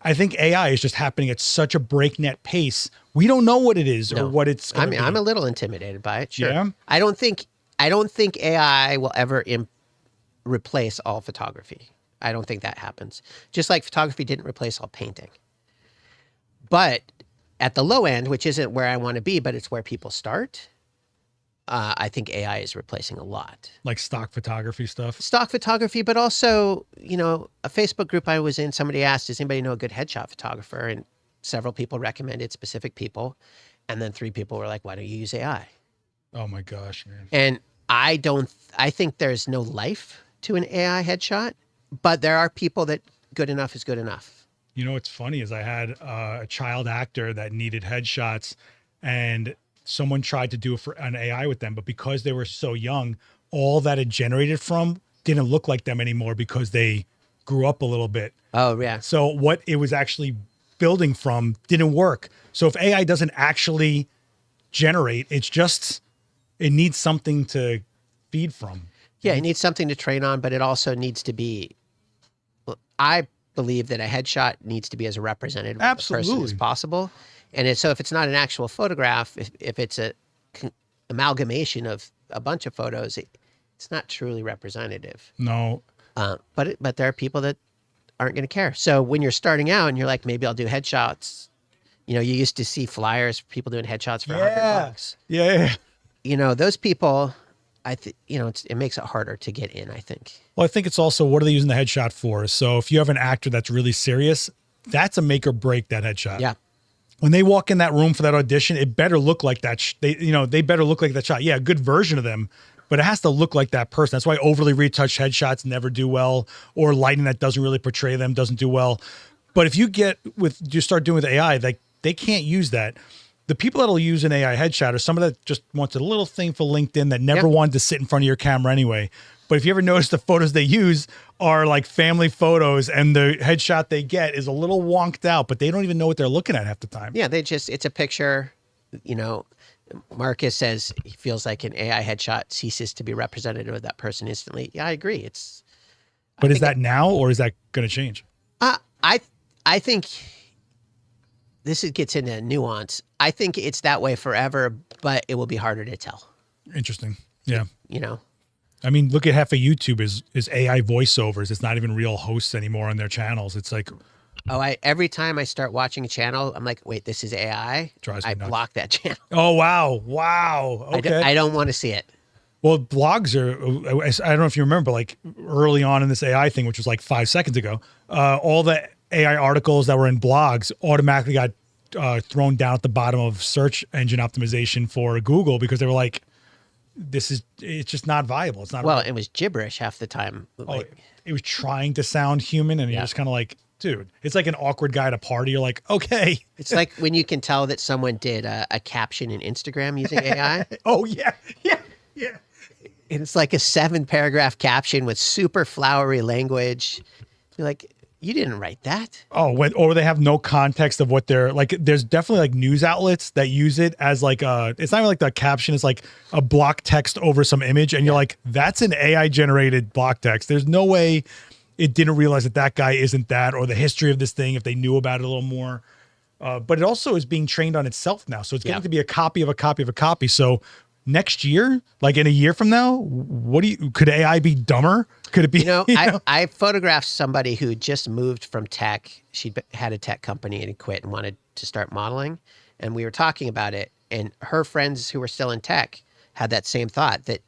Speaker 1: I think AI is just happening at such a breakneck pace. We don't know what it is or what it's going to be.
Speaker 2: I'm a little intimidated by it. Sure.
Speaker 1: Yeah?
Speaker 2: I don't think AI will ever replace all photography. I don't think that happens. Just like photography didn't replace all painting. But at the low end, which isn't where I want to be, but it's where people start, I think AI is replacing a lot.
Speaker 1: Like stock photography stuff?
Speaker 2: Stock photography, but also, you know, a Facebook group I was in, somebody asked, does anybody know a good headshot photographer? And several people recommended specific people. And then 3 people were like, why don't you use AI?
Speaker 1: Oh my gosh, man.
Speaker 2: And I think there's no life to an AI headshot. But there are people that good enough is good enough.
Speaker 1: You know, what's funny is I had a child actor that needed headshots and someone tried to do it for an AI with them. But because they were so young, all that it generated from didn't look like them anymore because they grew up a little bit.
Speaker 2: Oh, yeah.
Speaker 1: So what it was actually building from didn't work. So if AI doesn't actually generate, it needs something to feed from.
Speaker 2: Yeah, it needs something to train on, but it also needs to be, I believe that a headshot needs to be as representative of the person as possible. And so if it's not an actual photograph, if it's a amalgamation of a bunch of photos, it's not truly representative.
Speaker 1: No.
Speaker 2: But there are people that aren't going to care. So when you're starting out and you're like, maybe I'll do headshots, you know, you used to see flyers, people doing headshots for $100.
Speaker 1: Yeah.
Speaker 2: You know, those people, it makes it harder to get in, I think.
Speaker 1: Well, I think it's also, what are they using the headshot for? So if you have an actor that's really serious, that's a make or break, that headshot.
Speaker 2: Yeah.
Speaker 1: When they walk in that room for that audition, it better look like that. They better look like that shot. Yeah, a good version of them, but it has to look like that person. That's why overly retouched headshots never do well, or lighting that doesn't really portray them doesn't do well. But if you start doing with AI, like they can't use that. The people that'll use an AI headshot are somebody that just wants a little thing for LinkedIn that never wanted to sit in front of your camera anyway. But if you ever notice, the photos they use are like family photos and the headshot they get is a little wonked out, but they don't even know what they're looking at half the time.
Speaker 2: Yeah, it's a picture. You know, Marcus says he feels like an AI headshot ceases to be representative of that person instantly. Yeah, I agree.
Speaker 1: But is that now, or is that going to change?
Speaker 2: I think gets into nuance. I think it's that way forever, but it will be harder to tell.
Speaker 1: Interesting. Yeah.
Speaker 2: You know,
Speaker 1: I mean, look at half of YouTube is AI voiceovers. It's not even real hosts anymore on their channels. It's like,
Speaker 2: every time I start watching a channel, I'm like, wait, this is AI.
Speaker 1: Drives me
Speaker 2: I
Speaker 1: nuts.
Speaker 2: block that channel.
Speaker 1: oh, wow. Okay.
Speaker 2: I don't want to see it.
Speaker 1: Well, blogs are, I don't know if you remember, like early on in this AI thing, which was like 5 seconds ago, all the AI articles that were in blogs automatically got thrown down at the bottom of search engine optimization for Google because they were like, it's just not viable. It's not.
Speaker 2: Well, it was gibberish half the time.
Speaker 1: It was trying to sound human, and you're just kind of like, dude, it's like an awkward guy at a party. You're like, okay.
Speaker 2: It's like when you can tell that someone did a caption in Instagram using AI.
Speaker 1: Oh, yeah.
Speaker 2: And it's like a 7-paragraph caption with super flowery language. You're like, you didn't write that.
Speaker 1: Oh, or they have no context of what they're like. There's definitely like news outlets that use it as like it's not even like the caption. It's like a block text over some image. And you're like, that's an AI generated block text. There's no way it didn't realize that guy isn't that, or the history of this thing, if they knew about it a little more. But it also is being trained on itself now. So it's getting to be a copy of a copy of a copy. So next year, like in a year from now, could AI be dumber? Could it be?
Speaker 2: I photographed somebody who just moved from tech. She had a tech company and quit and wanted to start modeling. And we were talking about it. And her friends who were still in tech had that same thought, that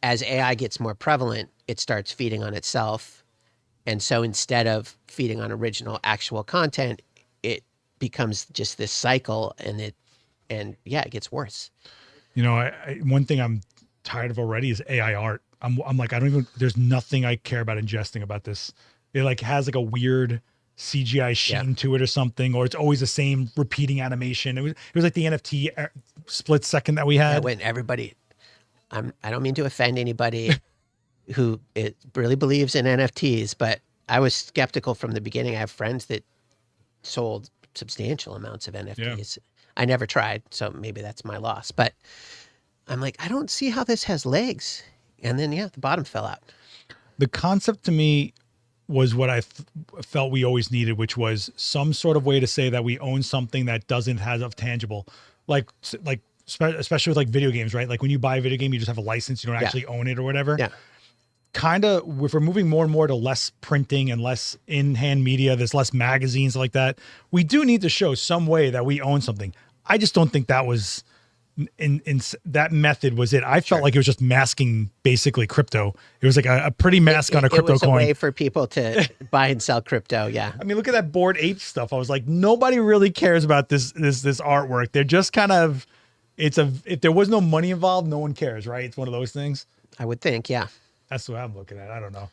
Speaker 2: as AI gets more prevalent, it starts feeding on itself. And so instead of feeding on original actual content, it becomes just this cycle, and it gets worse.
Speaker 1: One thing I'm tired of already is AI art. I'm like, there's nothing I care about ingesting about this. It like has like a weird CGI sheen to it or something, or it's always the same repeating animation. It was like the NFT split second that we had.
Speaker 2: When everybody, I don't mean to offend anybody who really believes in NFTs, but I was skeptical from the beginning. I have friends that sold substantial amounts of NFTs. Yeah. I never tried, so maybe that's my loss. But I'm like, I don't see how this has legs. And then, the bottom fell out.
Speaker 1: The concept to me was what I felt we always needed, which was some sort of way to say that we own something that doesn't have a tangible, like especially with like video games, right? Like when you buy a video game, you just have a license, you don't actually own it or whatever. Yeah. Kind of, if we're moving more and more to less printing and less in-hand media, there's less magazines like that, we do need to show some way that we own something. I just don't think that was in that method was it. I felt like it was just masking basically crypto. It was like a pretty mask on a crypto coin.
Speaker 2: It was a way for people to buy and sell crypto. Yeah.
Speaker 1: I mean, look at that Bored Ape stuff. I was like, nobody really cares about this artwork. They're just kind of, if there was no money involved, no one cares, right? It's one of those things.
Speaker 2: I would think, yeah.
Speaker 1: That's what I'm looking at. I don't know.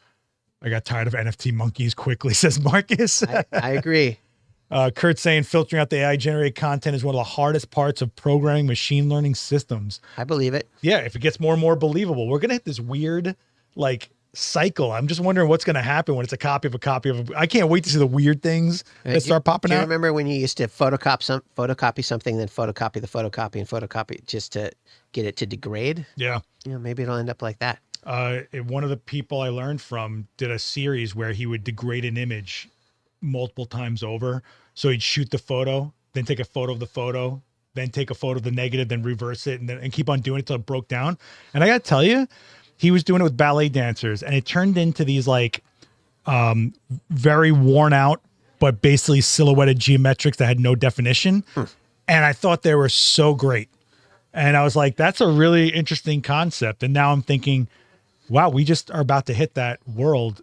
Speaker 1: I got tired of NFT monkeys quickly, says Marcus.
Speaker 2: I agree.
Speaker 1: Kurt saying filtering out the AI generated content is one of the hardest parts of programming machine learning systems.
Speaker 2: I believe it.
Speaker 1: Yeah, if it gets more and more believable, we're gonna hit this weird like cycle. I'm just wondering what's gonna happen when it's a copy of a copy of I can't wait to see the weird things that start popping out.
Speaker 2: Do you remember when you used to photocopy something, then photocopy the photocopy and photocopy just to get it to degrade?
Speaker 1: Yeah.
Speaker 2: Maybe it'll end up like that.
Speaker 1: One of the people I learned from did a series where he would degrade an image multiple times over. So he'd shoot the photo, then take a photo of the photo, then take a photo of the negative, then reverse it, and keep on doing it till it broke down. And I got to tell you, he was doing it with ballet dancers, and it turned into these like very worn out, but basically silhouetted geometrics that had no definition. And I thought they were so great. And I was like, that's a really interesting concept. And now I'm thinking, wow, we just are about to hit that world,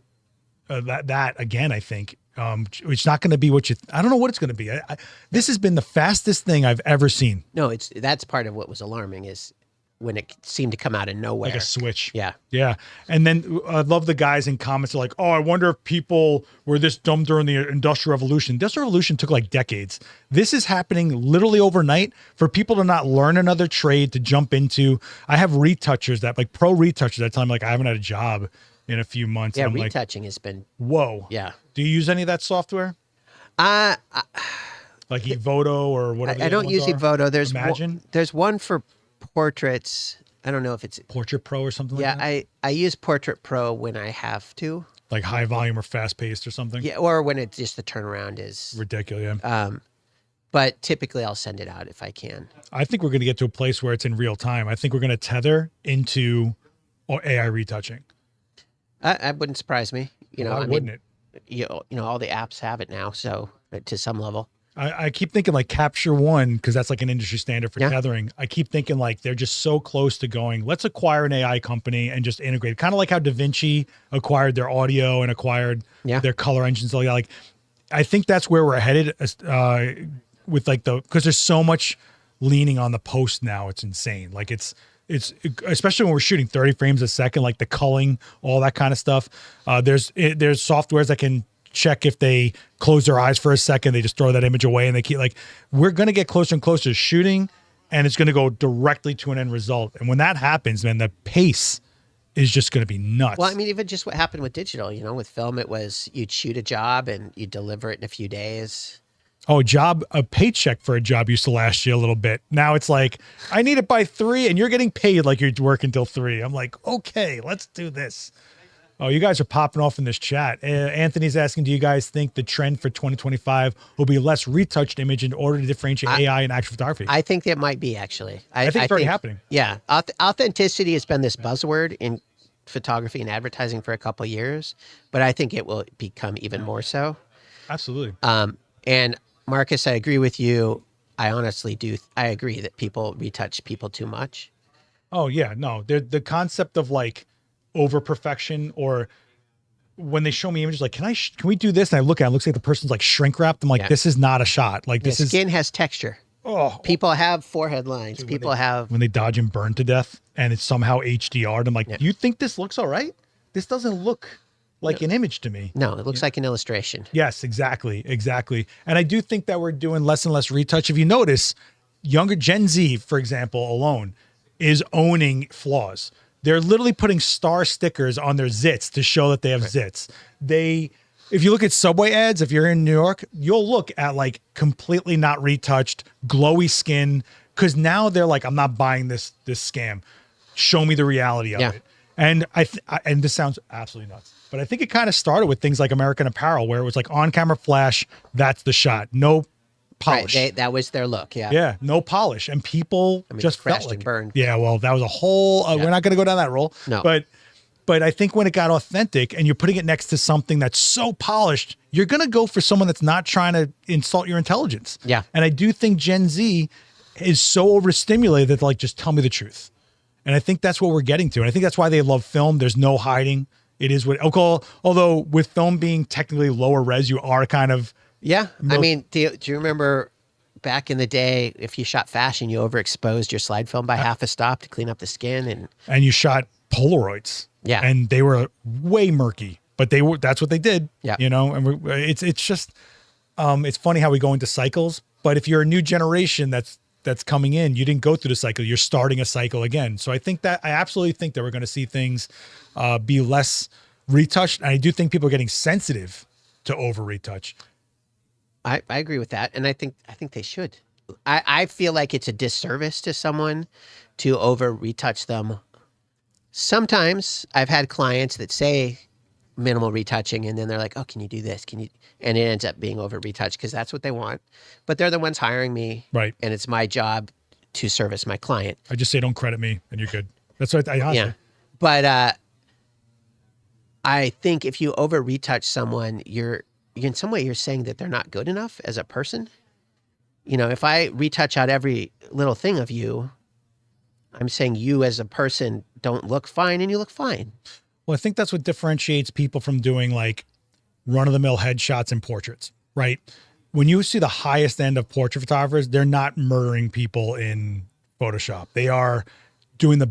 Speaker 1: that again, I think. It's not going to be I don't know what it's going to be. This has been the fastest thing I've ever seen.
Speaker 2: No, that's part of what was alarming is when it seemed to come out of nowhere.
Speaker 1: Like a switch.
Speaker 2: Yeah.
Speaker 1: Yeah. And then I love the guys in comments are like, oh, I wonder if people were this dumb during the Industrial Revolution. The Industrial Revolution took like decades. This is happening literally overnight for people to not learn another trade to jump into. I have retouchers that pro retouchers that tell me like I haven't had a job in a few months.
Speaker 2: Yeah,
Speaker 1: and I'm
Speaker 2: retouching has been.
Speaker 1: Whoa.
Speaker 2: Yeah.
Speaker 1: Do you use any of that software? Like Evoto or whatever?
Speaker 2: I don't use Evoto. There's one for portraits. I don't know if it's
Speaker 1: Portrait Pro or something
Speaker 2: like
Speaker 1: that?
Speaker 2: Yeah, I use Portrait Pro when I have to.
Speaker 1: like high volume or fast paced or something.
Speaker 2: Yeah, or when it's just the turnaround is
Speaker 1: Ridiculous. Yeah.
Speaker 2: But typically I'll send it out if I can.
Speaker 1: I think we're going to get to a place where it's in real time. I think we're going to tether into AI retouching.
Speaker 2: That wouldn't surprise me. You know,
Speaker 1: Why wouldn't it?
Speaker 2: You know, all the apps have it now, so to some level.
Speaker 1: I keep thinking like Capture One, because that's like an industry standard for tethering. I keep thinking like they're just so close to going, let's acquire an AI company and just integrate. Kind of like how DaVinci acquired their audio and acquired their color engines. Like, I think that's where we're headed with like because there's so much leaning on the post now. It's insane. Like it's especially when we're shooting 30 frames a second, like the culling, all that kind of stuff. There's softwares that can check if they close their eyes for a second, they just throw that image away, and they keep like, we're going to get closer and closer to shooting, and it's going to go directly to an end result. And when that happens, man, the pace is just going to be nuts.
Speaker 2: Well, I mean, even just what happened with digital, you know, with film, it was you'd shoot a job and you'd deliver it in a few days.
Speaker 1: Oh, a paycheck for a job used to last you a little bit. Now it's like, I need it by 3 and you're getting paid like you're working till 3. I'm like, okay, let's do this. Oh, you guys are popping off in this chat. Anthony's asking, do you guys think the trend for 2025 will be less retouched image in order to differentiate AI and actual photography?
Speaker 2: I think that might be, actually.
Speaker 1: I think it's already happening.
Speaker 2: Yeah. Authenticity has been this buzzword in photography and advertising for a couple of years, but I think it will become even more so.
Speaker 1: Absolutely.
Speaker 2: And Marcus, I agree with you. I honestly do. I agree that people retouch people too much.
Speaker 1: Oh, yeah. No, the concept of like, over perfection, or when they show me images like, can we do this, and I look at it, looks like the person's like shrink wrapped. I'm like, this is not a shot. Like this
Speaker 2: skin has texture.
Speaker 1: Oh,
Speaker 2: people have forehead lines. Dude, people have
Speaker 1: when they dodge and burn to death and it's somehow HDR'd. I'm like, do you think this looks all right? This doesn't look like an image to me.
Speaker 2: No, it looks like an illustration.
Speaker 1: Yes, exactly. And I do think that we're doing less and less retouch. If you notice, younger Gen Z, for example, alone is owning flaws. They're literally putting star stickers on their zits to show that they have zits. If you look at Subway ads, if you're in New York, you'll look at like completely not retouched, glowy skin, because now they're like, I'm not buying this scam. Show me the reality of it. And and this sounds absolutely nuts, but I think it kind of started with things like American Apparel, where it was like on camera flash, that's the shot, no polish.
Speaker 2: Right, that was their look.
Speaker 1: Yeah, no polish, and people just felt like
Speaker 2: and burned.
Speaker 1: Yeah, well, that was a whole. We're not going to go down that road.
Speaker 2: No,
Speaker 1: but I think when it got authentic, and you're putting it next to something that's so polished, you're going to go for someone that's not trying to insult your intelligence.
Speaker 2: Yeah, and
Speaker 1: I do think Gen Z is so overstimulated that like, just tell me the truth, and I think that's what we're getting to, and I think that's why they love film. There's no hiding. It is what. Although with film being technically lower res, you are kind of.
Speaker 2: Yeah. I mean, do you remember back in the day, if you shot fashion, you overexposed your slide film by half a stop to clean up the skin,
Speaker 1: and you shot Polaroids.
Speaker 2: Yeah.
Speaker 1: And they were way murky, but that's what they did.
Speaker 2: Yeah.
Speaker 1: You know, and it's just, it's funny how we go into cycles, but if you're a new generation that's coming in, you didn't go through the cycle, you're starting a cycle again. So I absolutely think that we're going to see things be less retouched. And I do think people are getting sensitive to over retouch.
Speaker 2: I agree with that, and I think they should. I feel like it's a disservice to someone to over retouch them. Sometimes I've had clients that say minimal retouching, and then they're like, "Oh, can you do this? Can you?" And it ends up being over retouched because that's what they want. But they're the ones hiring me,
Speaker 1: right?
Speaker 2: And it's my job to service my client.
Speaker 1: I just say, don't credit me, and you're good. That's what I honestly.
Speaker 2: Yeah, but I think if you over retouch someone, in some way, you're saying that they're not good enough as a person. You know, if I retouch out every little thing of you, I'm saying you as a person don't look fine, and you look fine.
Speaker 1: Well, I think that's what differentiates people from doing like run-of-the-mill headshots and portraits, right? When you see the highest end of portrait photographers, they're not murdering people in Photoshop. They are doing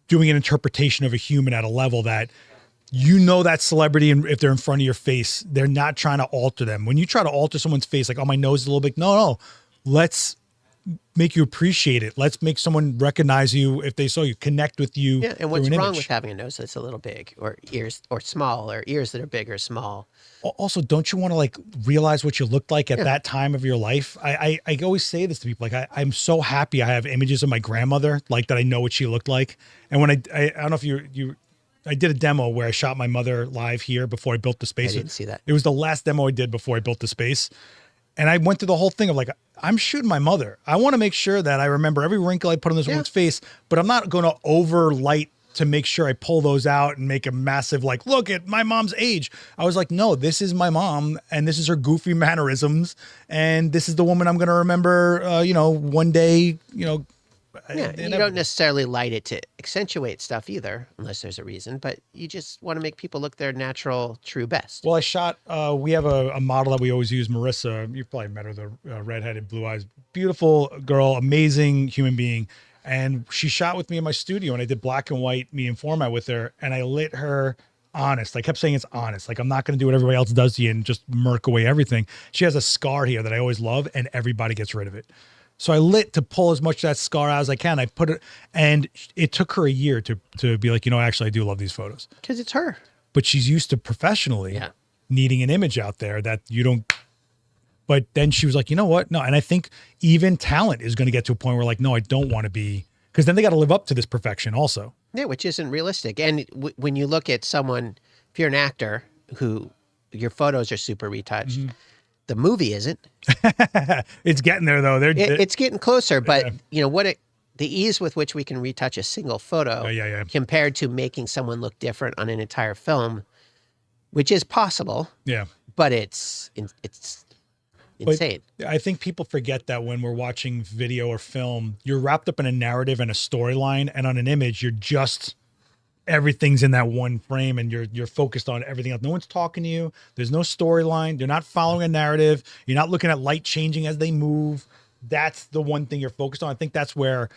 Speaker 1: doing an interpretation of a human at a level that that celebrity, and if they're in front of your face, they're not trying to alter them. When you try to alter someone's face, like, oh, my nose is a little big. No. Let's make you appreciate it. Let's make someone recognize you if they saw you, connect with you.
Speaker 2: Yeah, and what's wrong with having a nose that's a little big, or ears or small, or ears that are big or small?
Speaker 1: Also, don't you want to like realize what you looked like at that time of your life? I always say this to people. Like, I'm so happy I have images of my grandmother, like that I know what she looked like. And when I don't know if you I did a demo where I shot my mother live here before I built the space.
Speaker 2: I didn't see that.
Speaker 1: It was the last demo I did before I built the space. And I went through the whole thing of like, I'm shooting my mother. I want to make sure that I remember every wrinkle I put on this woman's face, but I'm not going to over light to make sure I pull those out and make a massive, like, look at my mom's age. I was like, no, this is my mom and this is her goofy mannerisms. And this is the woman I'm going to remember, you know, one day, you know.
Speaker 2: Yeah, you don't necessarily light it to accentuate stuff either, unless there's a reason, but you just want to make people look their natural, true best.
Speaker 1: Well, I shot, we have a model that we always use, Marissa. You've probably met her, the redheaded, blue eyes, beautiful girl, amazing human being. And she shot with me in my studio and I did black and white medium format with her. And I lit her honest. I kept saying it's honest. Like, I'm not going to do what everybody else does to you and just murk away everything. She has a scar here that I always love and everybody gets rid of it. So I lit to pull as much of that scar out as I can. I put it, and it took her a year to be like, you know, actually I do love these photos.
Speaker 2: Because it's her.
Speaker 1: But she's used to professionally needing an image out there that you don't. But then she was like, you know what? No. And I think even talent is going to get to a point where like, no, I don't want to be, because then they got to live up to this perfection also.
Speaker 2: Yeah, which isn't realistic. And when you look at someone, if you're an actor who your photos are super retouched, the movie isn't.
Speaker 1: It's getting there though.
Speaker 2: It's getting closer, but you know what? The ease with which we can retouch a single photo compared to making someone look different on an entire film, which is possible.
Speaker 1: Yeah,
Speaker 2: but it's insane.
Speaker 1: But I think people forget that when we're watching video or film, you're wrapped up in a narrative and a storyline, and on an image, you're just everything's in that one frame and you're focused on everything else. No one's talking to you. There's no storyline. You're not following a narrative. You're not looking at light changing as they move. That's the one thing you're focused on. I think that's where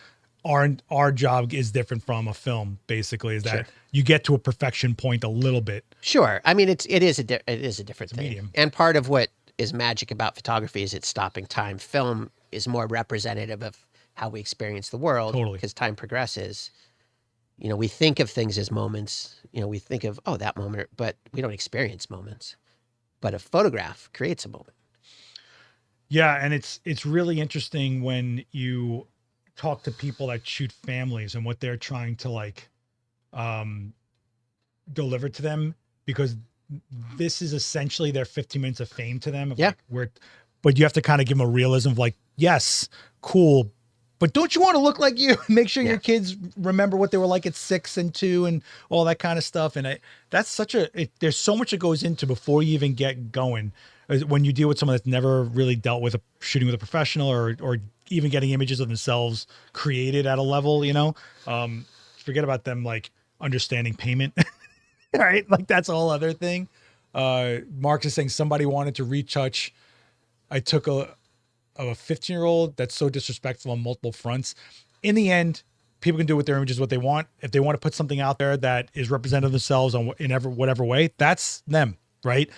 Speaker 1: our job is different from a film, basically, is that you get to a perfection point a little bit.
Speaker 2: Sure. I mean, it is a different thing.
Speaker 1: Medium.
Speaker 2: And part of what is magic about photography is it's stopping time. Film is more representative of how we experience the world because time progresses. You know, we think of things as moments, you know, we think of, oh, that moment, but we don't experience moments. But a photograph creates a moment.
Speaker 1: Yeah. And it's really interesting when you talk to people that shoot families and what they're trying to like deliver to them, because this is essentially their 15 minutes of fame to them.
Speaker 2: Yeah.
Speaker 1: Like but you have to kind of give them a realism of like, yes, cool, but don't you want to look like you? Make sure your kids remember what they were like at 6 and 2 and all that kind of stuff. And that's such there's so much that goes into before you even get going. When you deal with someone that's never really dealt with shooting with a professional or even getting images of themselves created at a level, you know, forget about them like understanding payment, right? Like that's a whole other thing. Mark is saying somebody wanted to retouch. I took a 15-year-old that's so disrespectful on multiple fronts. In the end, people can do with their images what they want. If they want to put something out there that is representative of themselves in whatever way, that's them, right?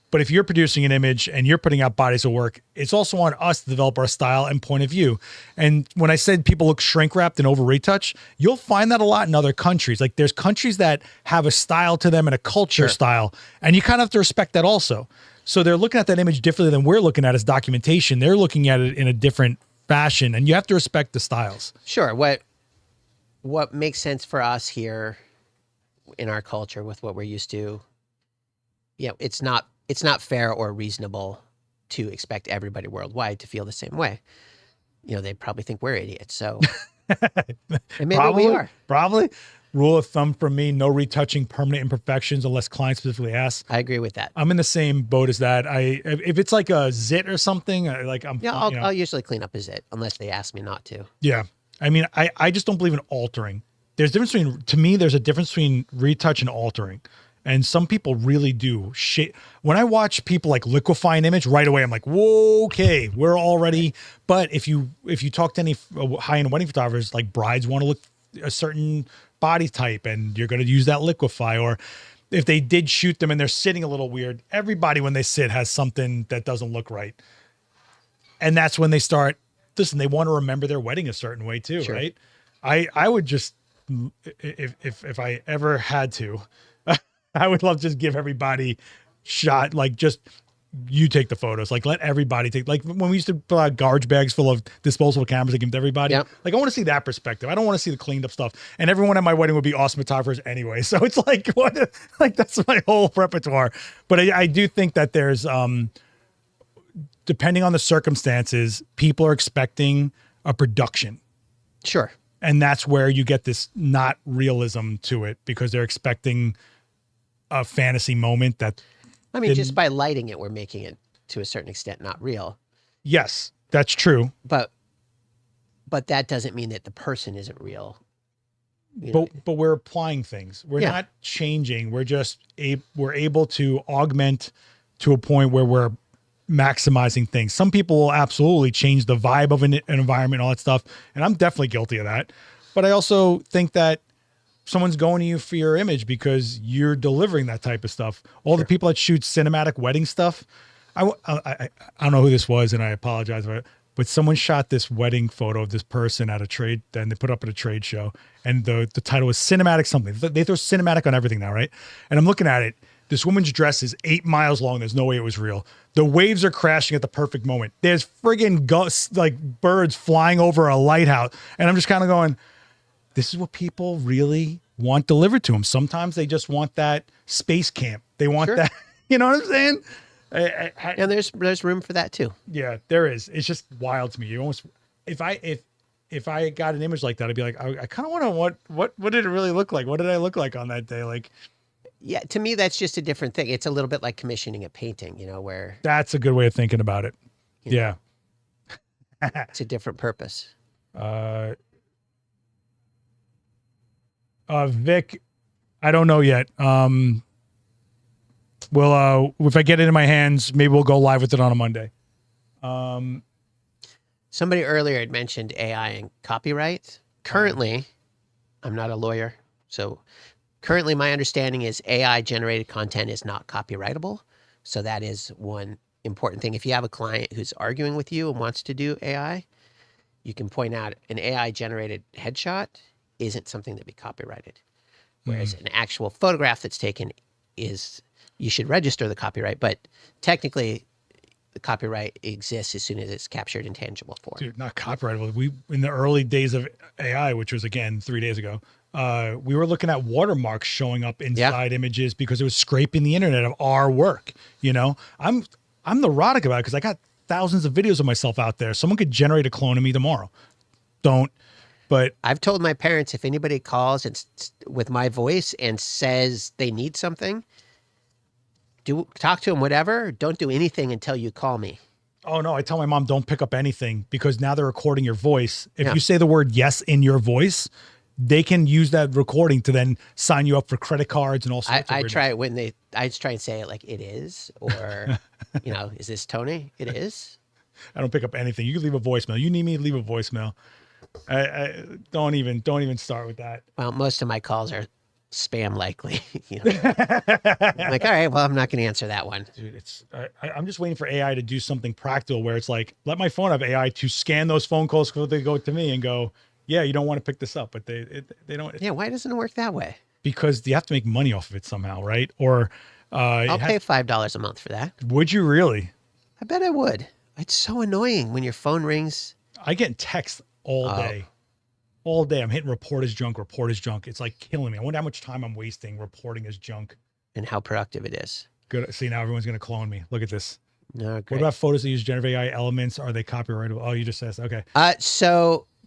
Speaker 1: But if you're producing an image and you're putting out bodies of work, it's also on us to develop our style and point of view. And when I said people look shrink wrapped and over retouch, you'll find that a lot in other countries. Like there's countries that have a style to them and a culture style, and you kind of have to respect that also. So they're looking at that image differently than we're looking at as documentation. They're looking at it in a different fashion, and you have to respect the styles.
Speaker 2: Sure. What makes sense for us here in our culture with what we're used to, you know, it's not fair or reasonable to expect everybody worldwide to feel the same way. You know, they probably think we're idiots. So and maybe we are.
Speaker 1: Probably. Rule of thumb for me, no retouching permanent imperfections unless client specifically asks.
Speaker 2: I agree with that.
Speaker 1: I'm in the same boat as that. If it's like a zit or something,
Speaker 2: I'll usually clean up a zit unless they ask me not to.
Speaker 1: Yeah. I mean, I just don't believe in altering. There's a difference between retouch and altering. And some people really do. When I watch people like liquefy an image right away, I'm like, whoa, okay, we're already. But if you talk to any high-end wedding photographers, like brides want to look a certain body type and you're going to use that liquefy, or if they did shoot them and they're sitting a little weird, everybody when they sit has something that doesn't look right. And that's when they start, listen, they want to remember their wedding a certain way too, right? I would just, if I ever had to, I would love to just give everybody shot, like just you take the photos. Like, let everybody take, like when we used to put out garbage bags full of disposable cameras to give to everybody.
Speaker 2: Yep.
Speaker 1: Like, I want to see that perspective. I don't want to see the cleaned up stuff. And everyone at my wedding would be awesome photographers anyway. So it's like, what, like that's my whole repertoire. But I do think that there's, depending on the circumstances, people are expecting a production.
Speaker 2: Sure.
Speaker 1: And that's where you get this not realism to it, because they're expecting a fantasy moment that,
Speaker 2: I mean, just by lighting it, we're making it to a certain extent not real.
Speaker 1: yes, that's true.
Speaker 2: But that doesn't mean that the person isn't real. You know?
Speaker 1: But we're applying things. We're not changing. We're just we're able to augment to a point where we're maximizing things. Some people will absolutely change the vibe of an environment, all that stuff. And I'm definitely guilty of that. But I also think that someone's going to you for your image because you're delivering that type of stuff. All the people that shoot cinematic wedding stuff, I don't know who this was, and I apologize for it, but someone shot this wedding photo of this person at a trade, then they put up at a trade show, and the title was cinematic something. They throw cinematic on everything now, right? And I'm looking at it. This woman's dress is 8 miles long. There's no way it was real. The waves are crashing at the perfect moment. There's friggin' gusts, like birds flying over a lighthouse. And I'm just kind of going, this is what people really want delivered to them. Sometimes they just want that space camp. They want that, you know what I'm saying?
Speaker 2: And there's room for that too.
Speaker 1: Yeah, there is. It's just wild to me. You almost, if I got an image like that, I'd be like, I kind of want to, what did it really look like? What did I look like on that day? Like,
Speaker 2: yeah, to me, that's just a different thing. It's a little bit like commissioning a painting, you know, where
Speaker 1: that's a good way of thinking about it. Yeah.
Speaker 2: It's a different purpose.
Speaker 1: Vic, I don't know yet. We'll if I get it in my hands, maybe we'll go live with it on a Monday.
Speaker 2: Somebody earlier had mentioned AI and copyright. Currently, I'm not a lawyer, so currently my understanding is AI generated content is not copyrightable. So that is one important thing. If you have a client who's arguing with you and wants to do AI, you can point out an AI generated headshot isn't something that be copyrighted. Whereas an actual photograph that's taken is, you should register the copyright, but technically the copyright exists as soon as it's captured in tangible form.
Speaker 1: Dude, not copyrightable. We, in the early days of AI, which was again 3 days ago, we were looking at watermarks showing up inside images because it was scraping the internet of our work. You know, I'm neurotic about it because I got thousands of videos of myself out there. Someone could generate a clone of me tomorrow. Don't. But
Speaker 2: I've told my parents, if anybody calls and with my voice and says they need something, talk to them, whatever. Don't do anything until you call me.
Speaker 1: Oh no, I tell my mom, don't pick up anything because now they're recording your voice. If you say the word yes in your voice, they can use that recording to then sign you up for credit cards and all sorts of
Speaker 2: I try it when I just try and say it like it is, or, you know, is this Tony? It is.
Speaker 1: I don't pick up anything. You can leave a voicemail. You need me to leave a voicemail. I don't even start with that.
Speaker 2: Well, most of my calls are spam likely. You know? I'm like, all right, well, I'm not going to answer that one.
Speaker 1: Dude, I'm just waiting for AI to do something practical where it's like, let my phone have AI to scan those phone calls before they go to me and go, yeah, you don't want to pick this up, but they don't.
Speaker 2: Yeah, why doesn't it work that way?
Speaker 1: Because you have to make money off of it somehow, right? Or
Speaker 2: I'll pay $5 a month for that.
Speaker 1: Would you really?
Speaker 2: I bet I would. It's so annoying when your phone rings.
Speaker 1: I get texts all day. All day. I'm hitting report as junk. It's like killing me. I wonder how much time I'm wasting reporting as junk.
Speaker 2: And how productive it is.
Speaker 1: Good. See, now everyone's going to clone me. Look at this.
Speaker 2: No, great.
Speaker 1: What about photos that use generative AI elements? Are they copyrightable? Oh, you just said, okay.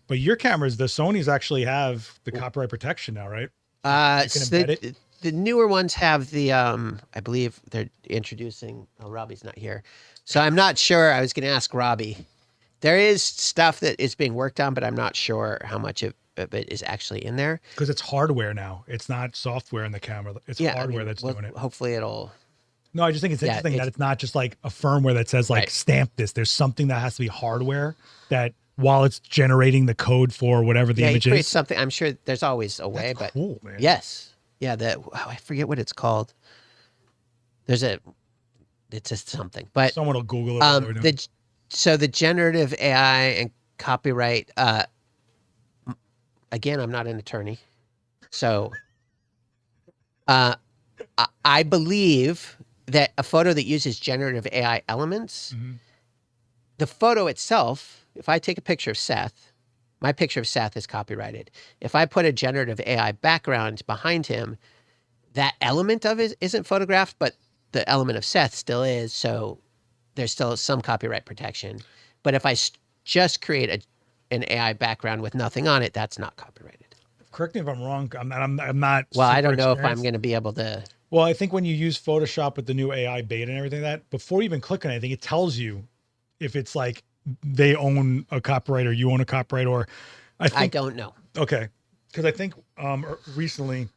Speaker 2: But
Speaker 1: your cameras, the Sonys actually have the copyright protection now, right?
Speaker 2: The newer ones have the, I believe they're introducing, Robbie's not here. So I'm not sure. I was going to ask Robbie. There is stuff that is being worked on, but I'm not sure how much of it is actually in there.
Speaker 1: Because it's hardware now. It's not software in the camera. It's hardware that's doing it.
Speaker 2: Hopefully it'll...
Speaker 1: No, I just think it's interesting that it's not just like a firmware that says like stamp this. There's something that has to be hardware that while it's generating the code for whatever the image is.
Speaker 2: Something. I'm sure there's always a way, but
Speaker 1: cool, man.
Speaker 2: Yes. Yeah, I forget what it's called. It's just something. But
Speaker 1: someone will Google it.
Speaker 2: So the generative AI and copyright, again, I'm not an attorney. So I believe that a photo that uses generative AI elements, the photo itself, if I take a picture of Seth, my picture of Seth is copyrighted. If I put a generative AI background behind him, that element of it isn't photographed, but the element of Seth still is. So there's still some copyright protection. But if I just create an AI background with nothing on it, that's not copyrighted.
Speaker 1: Correct me if I'm wrong. I'm not.
Speaker 2: Well, I don't know if I'm going to be able to.
Speaker 1: Well, I think when you use Photoshop with the new AI beta and everything like that, before you even click on anything, it tells you if it's like they own a copyright or you own a copyright, or
Speaker 2: I don't know.
Speaker 1: Okay. Because I think recently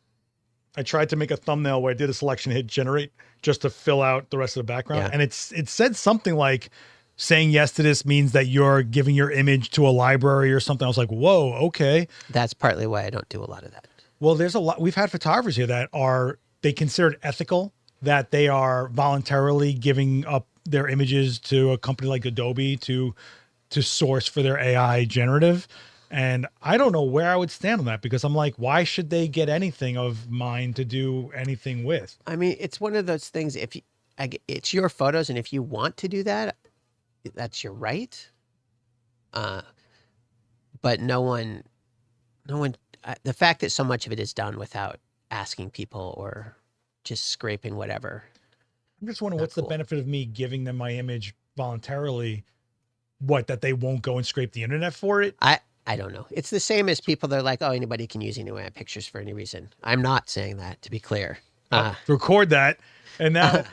Speaker 1: I tried to make a thumbnail where I did a selection, hit generate just to fill out the rest of the background. And it said something like saying yes to this means that you're giving your image to a library or something. I was like, whoa, okay.
Speaker 2: That's partly why I don't do a lot of that.
Speaker 1: Well, there's a lot. We've had photographers here that they consider it ethical, that they are voluntarily giving up their images to a company like Adobe to source for their AI generative. And I don't know where I would stand on that, because I'm like, why should they get anything of mine to do anything with?
Speaker 2: I mean, it's one of those things. It's your photos, and if you want to do that, that's your right. But no one, the fact that so much of it is done without asking people or just scraping whatever.
Speaker 1: I'm just wondering what's the benefit of me giving them my image voluntarily? What, that they won't go and scrape the internet for it?
Speaker 2: I don't know. It's the same as people that are like, oh, anybody can use any of my pictures for any reason. I'm not saying that, to be clear.
Speaker 1: Record that. And now,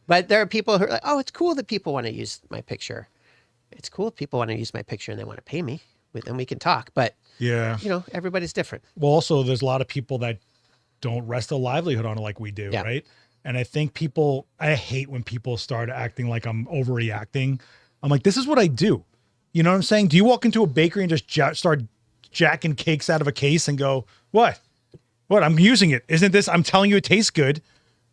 Speaker 2: but there are people who are like, oh, it's cool that people want to use my picture. It's cool if people want to use my picture and they want to pay me. Then we can talk. But,
Speaker 1: yeah,
Speaker 2: everybody's different.
Speaker 1: Well, also, there's a lot of people that don't rest a livelihood on it like we do, right? And I think I hate when people start acting like I'm overreacting. I'm like, this is what I do. You know what I'm saying? Do you walk into a bakery and just start jacking cakes out of a case and go, what? What? I'm using it. Isn't this? I'm telling you it tastes good.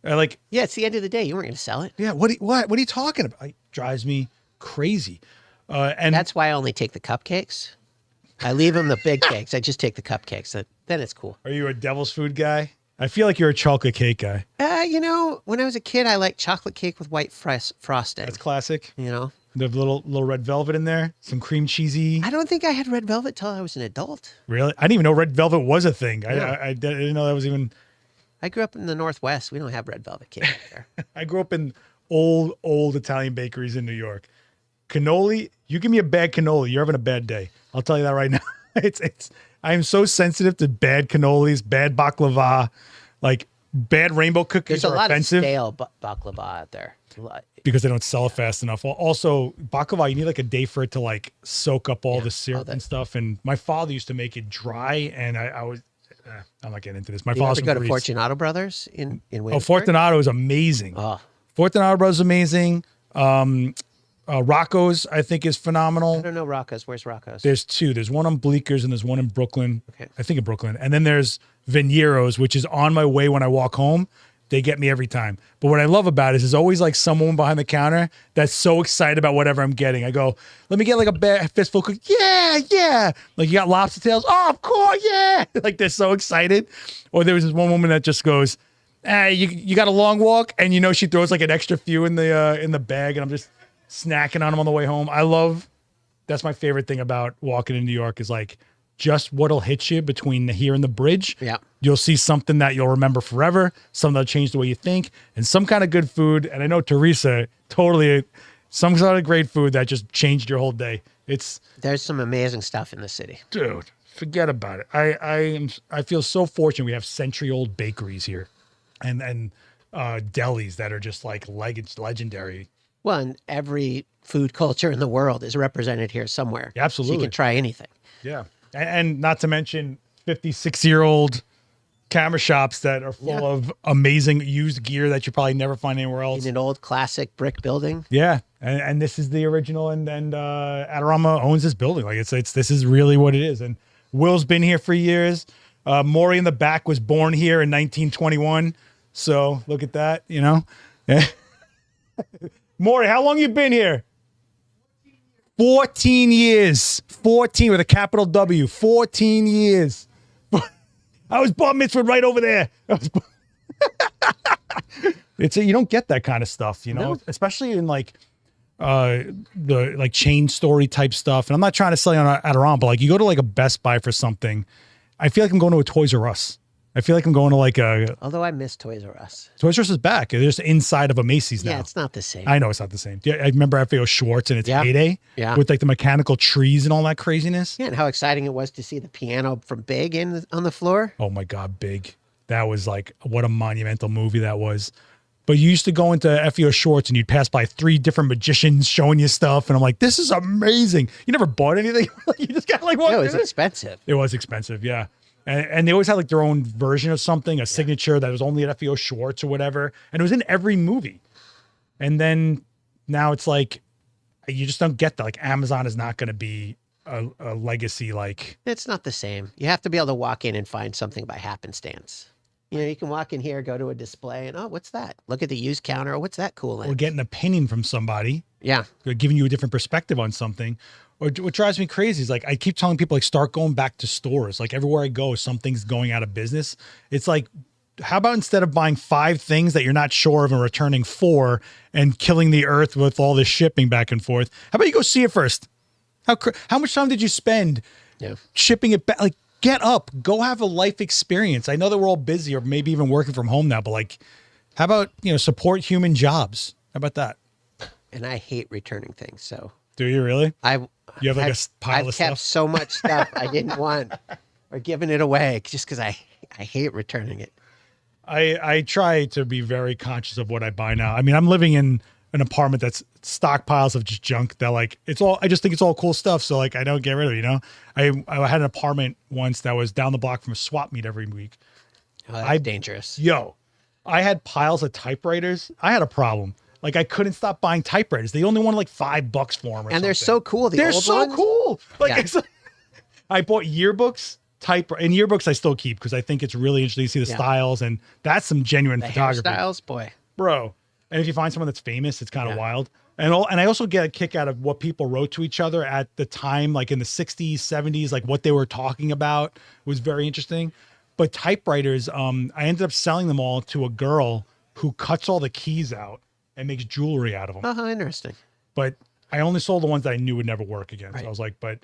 Speaker 1: Yeah,
Speaker 2: it's the end of the day. You weren't going to sell it.
Speaker 1: Yeah. What are you talking about? It drives me crazy. And
Speaker 2: that's why I only take the cupcakes. I leave them the big cakes. I just take the cupcakes. Then it's cool.
Speaker 1: Are you a devil's food guy? I feel like you're a chocolate cake guy.
Speaker 2: When I was a kid, I liked chocolate cake with white frosting.
Speaker 1: That's classic.
Speaker 2: The
Speaker 1: little red velvet in there, some cream cheesy.
Speaker 2: I don't think I had red velvet till I was an adult.
Speaker 1: Really? I didn't even know red velvet was a thing. Yeah. I didn't know that was even.
Speaker 2: I grew up in the Northwest. We don't have red velvet cake there.
Speaker 1: I grew up in old Italian bakeries in New York. Cannoli, you give me a bad cannoli, you're having a bad day. I'll tell you that right now. I am so sensitive to bad cannolis, bad baklava, like bad rainbow cookies.
Speaker 2: There's a lot
Speaker 1: offensive
Speaker 2: of stale baklava out there.
Speaker 1: Because they don't sell it fast enough. Also, baklava, you need like a day for it to soak up all the syrup and stuff. And my father used to make it dry, and I was, I'm not getting into this. My father
Speaker 2: go to Fortunato Brothers in Williamsburg?
Speaker 1: Oh, Fortunato is amazing.
Speaker 2: Oh.
Speaker 1: Fortunato Brothers is amazing. Rocco's, I think, is phenomenal.
Speaker 2: I don't know Rocco's. Where's Rocco's?
Speaker 1: There's two. There's one on Bleeckers and there's one in Brooklyn.
Speaker 2: Okay.
Speaker 1: I think in Brooklyn. And then there's Veniero's, which is on my way when I walk home. They get me every time. But what I love about it is there's always someone behind the counter that's so excited about whatever I'm getting. I go, let me get a fistful of cookies. Yeah. You got lobster tails? Oh, of course, yeah. They're so excited. Or there was this one woman that just goes, you got a long walk? And she throws an extra few in the bag, and I'm just snacking on them on the way home. That's my favorite thing about walking in New York is just what'll hit you between here and the bridge.
Speaker 2: Yeah.
Speaker 1: You'll see something that you'll remember forever, something that'll change the way you think, and some kind of good food. And I know Teresa, totally some sort of great food that just changed your whole day.
Speaker 2: There's some amazing stuff in the city.
Speaker 1: Dude, forget about it. I feel so fortunate we have century-old bakeries here and delis that are just legendary.
Speaker 2: Well, and every food culture in the world is represented here somewhere.
Speaker 1: Absolutely.
Speaker 2: So you can try anything.
Speaker 1: Yeah. And not to mention 56-year-old camera shops that are full of amazing used gear that you probably never find anywhere else.
Speaker 2: In an old classic brick building.
Speaker 1: Yeah. And this is the original, and Adorama owns this building. This is really what it is. And Will's been here for years. Maury in the back was born here in 1921. So look at that, Yeah. Maury, how long you been here? 14 years. 14 with a capital W. 14 years. I was bar mitzvahed right over there. You don't get that kind of stuff, especially in like the like chain story type stuff. And I'm not trying to sell you on Adorama, but like you go to like a Best Buy for something, I feel like I'm going to a Toys R Us. I feel like I'm going to like
Speaker 2: Although I miss Toys R Us.
Speaker 1: Toys R Us is back. They're just inside of a Macy's now.
Speaker 2: Yeah, it's not the same.
Speaker 1: I know it's not the same. Yeah, I remember FAO Schwartz in its heyday with like the mechanical trees and all that craziness.
Speaker 2: Yeah, and how exciting it was to see the piano from Big on the floor.
Speaker 1: Oh my God, Big. That was like, what a monumental movie that was. But you used to go into FAO Schwartz and you'd pass by 3 different magicians showing you stuff. And I'm like, this is amazing. You never bought anything? You just got like one.
Speaker 2: Yeah, it was expensive.
Speaker 1: It was expensive, yeah. And they always had like their own version of something, a signature that was only at FAO Schwartz or whatever. And it was in every movie. And then now it's like, you just don't get that. Like Amazon is not going to be a legacy. Like
Speaker 2: it's not the same. You have to be able to walk in and find something by happenstance. You can walk in here, go to a display and, oh, what's that? Look at the use counter. Oh, what's that cool lens?
Speaker 1: Or get an opinion from somebody.
Speaker 2: Yeah.
Speaker 1: Giving you a different perspective on something. Or what drives me crazy is like, I keep telling people like, start going back to stores. Like everywhere I go, something's going out of business. It's like, how about instead of buying 5 things that you're not sure of and returning 4 and killing the earth with all this shipping back and forth? How about you go see it first? How much time did you spend shipping it back? Like, get up, go have a life experience. I know that we're all busy or maybe even working from home now, but like, how about, support human jobs? How about that?
Speaker 2: And I hate returning things. So
Speaker 1: do you really? You have like a pile of stuff?
Speaker 2: I've kept so much stuff I didn't want or giving it away just because I hate returning it.
Speaker 1: I try to be very conscious of what I buy now. I mean, I'm living in an apartment that's stockpiles of just junk that like, I just think it's all cool stuff. So like, I don't get rid of it, I had an apartment once that was down the block from a swap meet every week.
Speaker 2: Oh, that's dangerous.
Speaker 1: I had piles of typewriters. I had a problem. Like I couldn't stop buying typewriters. They only wanted like $5 for them.
Speaker 2: And they're so cool.
Speaker 1: They're so cool. Like I bought yearbooks, and yearbooks I still keep because I think it's really interesting to see the styles, and that's some genuine photography.
Speaker 2: Styles, boy,
Speaker 1: bro. And if you find someone that's famous, it's kind of wild. And I also get a kick out of what people wrote to each other at the time, like in the 60s, 70s, like what they were talking about was very interesting. But typewriters, I ended up selling them all to a girl who cuts all the keys out and makes jewelry out of them.
Speaker 2: Oh, interesting.
Speaker 1: But I only sold the ones that I knew would never work again. Right. So I was like, but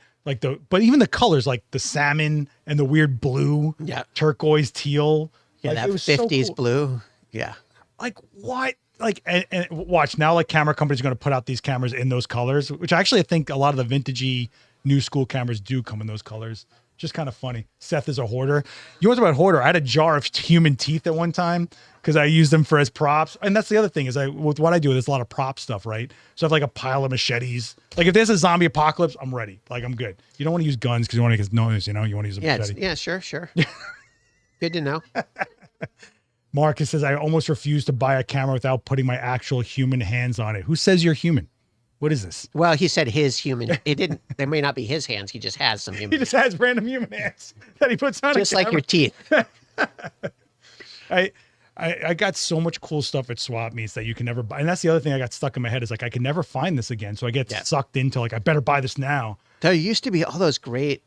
Speaker 1: even the colors, like the salmon and the weird blue, turquoise, teal.
Speaker 2: Yeah,
Speaker 1: like,
Speaker 2: that 50s so cool. Blue. Yeah.
Speaker 1: Like what? Like, and watch now, like camera companies are going to put out these cameras in those colors, which actually I think a lot of the vintagey new school cameras do come in those colors. Just kind of funny. Seth is a hoarder. You want to talk about hoarder? I had a jar of human teeth at one time because I used them as props. And that's the other thing is with what I do, there's a lot of prop stuff, right? So I have like a pile of machetes. Like if there's a zombie apocalypse, I'm ready. Like I'm good. You don't want to use guns because you want to get noise, you want to use a machete.
Speaker 2: Yeah, sure. Good to know.
Speaker 1: Marcus says, I almost refuse to buy a camera without putting my actual human hands on it. Who says you're human? What is this?
Speaker 2: Well, he said his human. It didn't. They may not be his hands. He just has some human.
Speaker 1: He just has random human hands that he puts on.
Speaker 2: Just like your teeth.
Speaker 1: I got so much cool stuff at swap meets that you can never buy. And that's the other thing I got stuck in my head is like, I can never find this again. So I get sucked into like, I better buy this now.
Speaker 2: There used to be all those great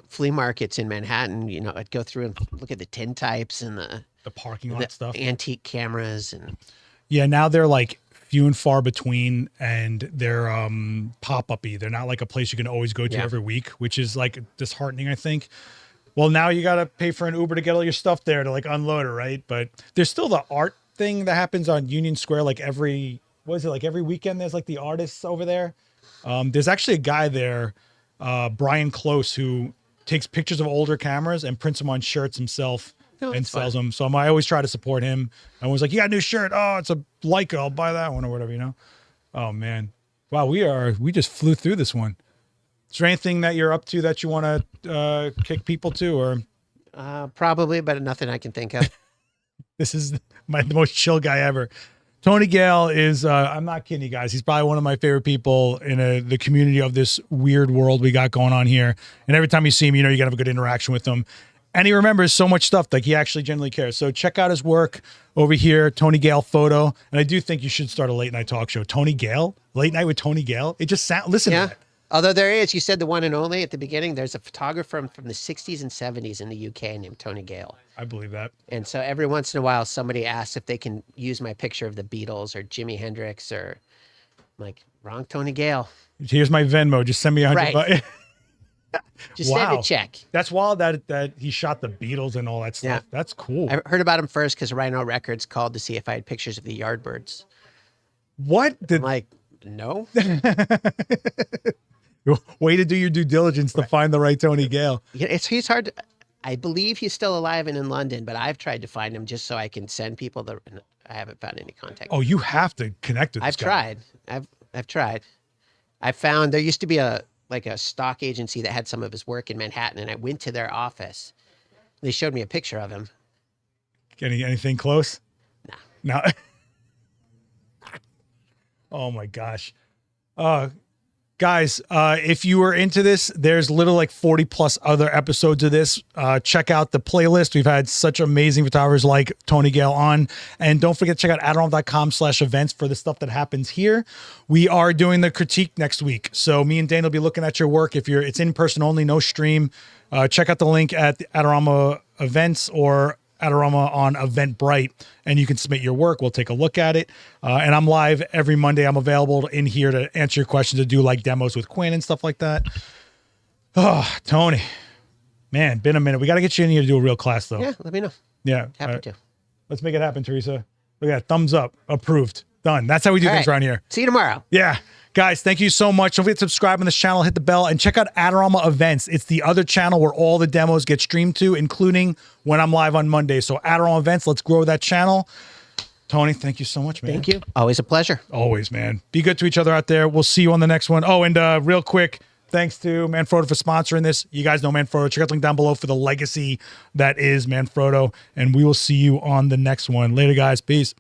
Speaker 2: flea markets in Manhattan. I'd go through and look at the tin types and the
Speaker 1: parking lot stuff,
Speaker 2: antique cameras. And
Speaker 1: yeah, now they're like few and far between, and they're pop-up-y. They're not like a place you can always go to every week, which is like disheartening, I think. Well, now you got to pay for an Uber to get all your stuff there to like unload it, right? But there's still the art thing that happens on Union Square like every weekend there's like the artists over there. There's actually a guy there, Brian Close, who takes pictures of older cameras and prints them on shirts himself and sells them. So I always try to support him. I was like, you got a new shirt? Oh, it's a Leica. I'll buy that one or whatever, Oh man. Wow. We just flew through this one. Is there anything that you're up to that you want to kick people to or?
Speaker 2: Probably, but nothing I can think of.
Speaker 1: This is the most chill guy ever. Tony Gale is, I'm not kidding you guys. He's probably one of my favorite people in the community of this weird world we got going on here. And every time you see him, you got to have a good interaction with him. And he remembers so much stuff, like he actually genuinely cares. So check out his work over here, Tony Gale Photo. And I do think you should start a late night talk show. Tony Gale, late night with Tony Gale. It just sounds, listen to that.
Speaker 2: Although there is, you said the one and only at the beginning, there's a photographer from the 60s and 70s in the UK named Tony Gale.
Speaker 1: I believe that.
Speaker 2: And so every once in a while, somebody asks if they can use my picture of the Beatles or Jimi Hendrix, or I'm like, wrong Tony Gale.
Speaker 1: Here's my Venmo. Just send me $100.
Speaker 2: Right. Just send a check.
Speaker 1: That's wild that he shot the Beatles and all that stuff.
Speaker 2: Yeah.
Speaker 1: That's cool.
Speaker 2: I heard about him first because Rhino Records called to see if I had pictures of the Yardbirds.
Speaker 1: What?
Speaker 2: I'm like, no.
Speaker 1: Way to do your due diligence to find the right Tony Gale.
Speaker 2: Yeah, he's hard to, I believe he's still alive and in London, but I've tried to find him just so I can send people the. I haven't found any contact.
Speaker 1: Oh, you have to connect with this guy.
Speaker 2: I've tried. I found there used to be a stock agency that had some of his work in Manhattan, and I went to their office. They showed me a picture of him.
Speaker 1: Anything close?
Speaker 2: No.
Speaker 1: No. Oh my gosh. Guys, if you were into this, there's literally like 40 plus other episodes of this. Check out the playlist. We've had such amazing photographers like Tony Gale on. And don't forget to check out adorama.com/events for the stuff that happens here. We are doing the critique next week. So me and Dane will be looking at your work. It's in person only, no stream. Check out the link at the Adorama events or Adorama on Eventbrite, and you can submit your work. We'll take a look at it. And I'm live every Monday. I'm available in here to answer your questions, to do like demos with Quinn and stuff like that. Oh, Tony, man, been a minute. We got to get you in here to do a real class though.
Speaker 2: Yeah, let me know.
Speaker 1: Yeah.
Speaker 2: Happy to.
Speaker 1: Let's make it happen, Teresa. Look at that. Thumbs up. Approved. Done. That's how we do things around here.
Speaker 2: See you tomorrow.
Speaker 1: Yeah. Guys, thank you so much. Don't forget to subscribe on this channel, hit the bell, and check out Adorama Events. It's the other channel where all the demos get streamed to, including when I'm live on Monday. So Adorama Events, let's grow that channel. Tony, thank you so much, man.
Speaker 2: Thank you. Always a pleasure.
Speaker 1: Always, man. Be good to each other out there. We'll see you on the next one. Oh, and real quick, thanks to Manfrotto for sponsoring this. You guys know Manfrotto. Check out the link down below for the legacy that is Manfrotto. And we will see you on the next one. Later, guys. Peace.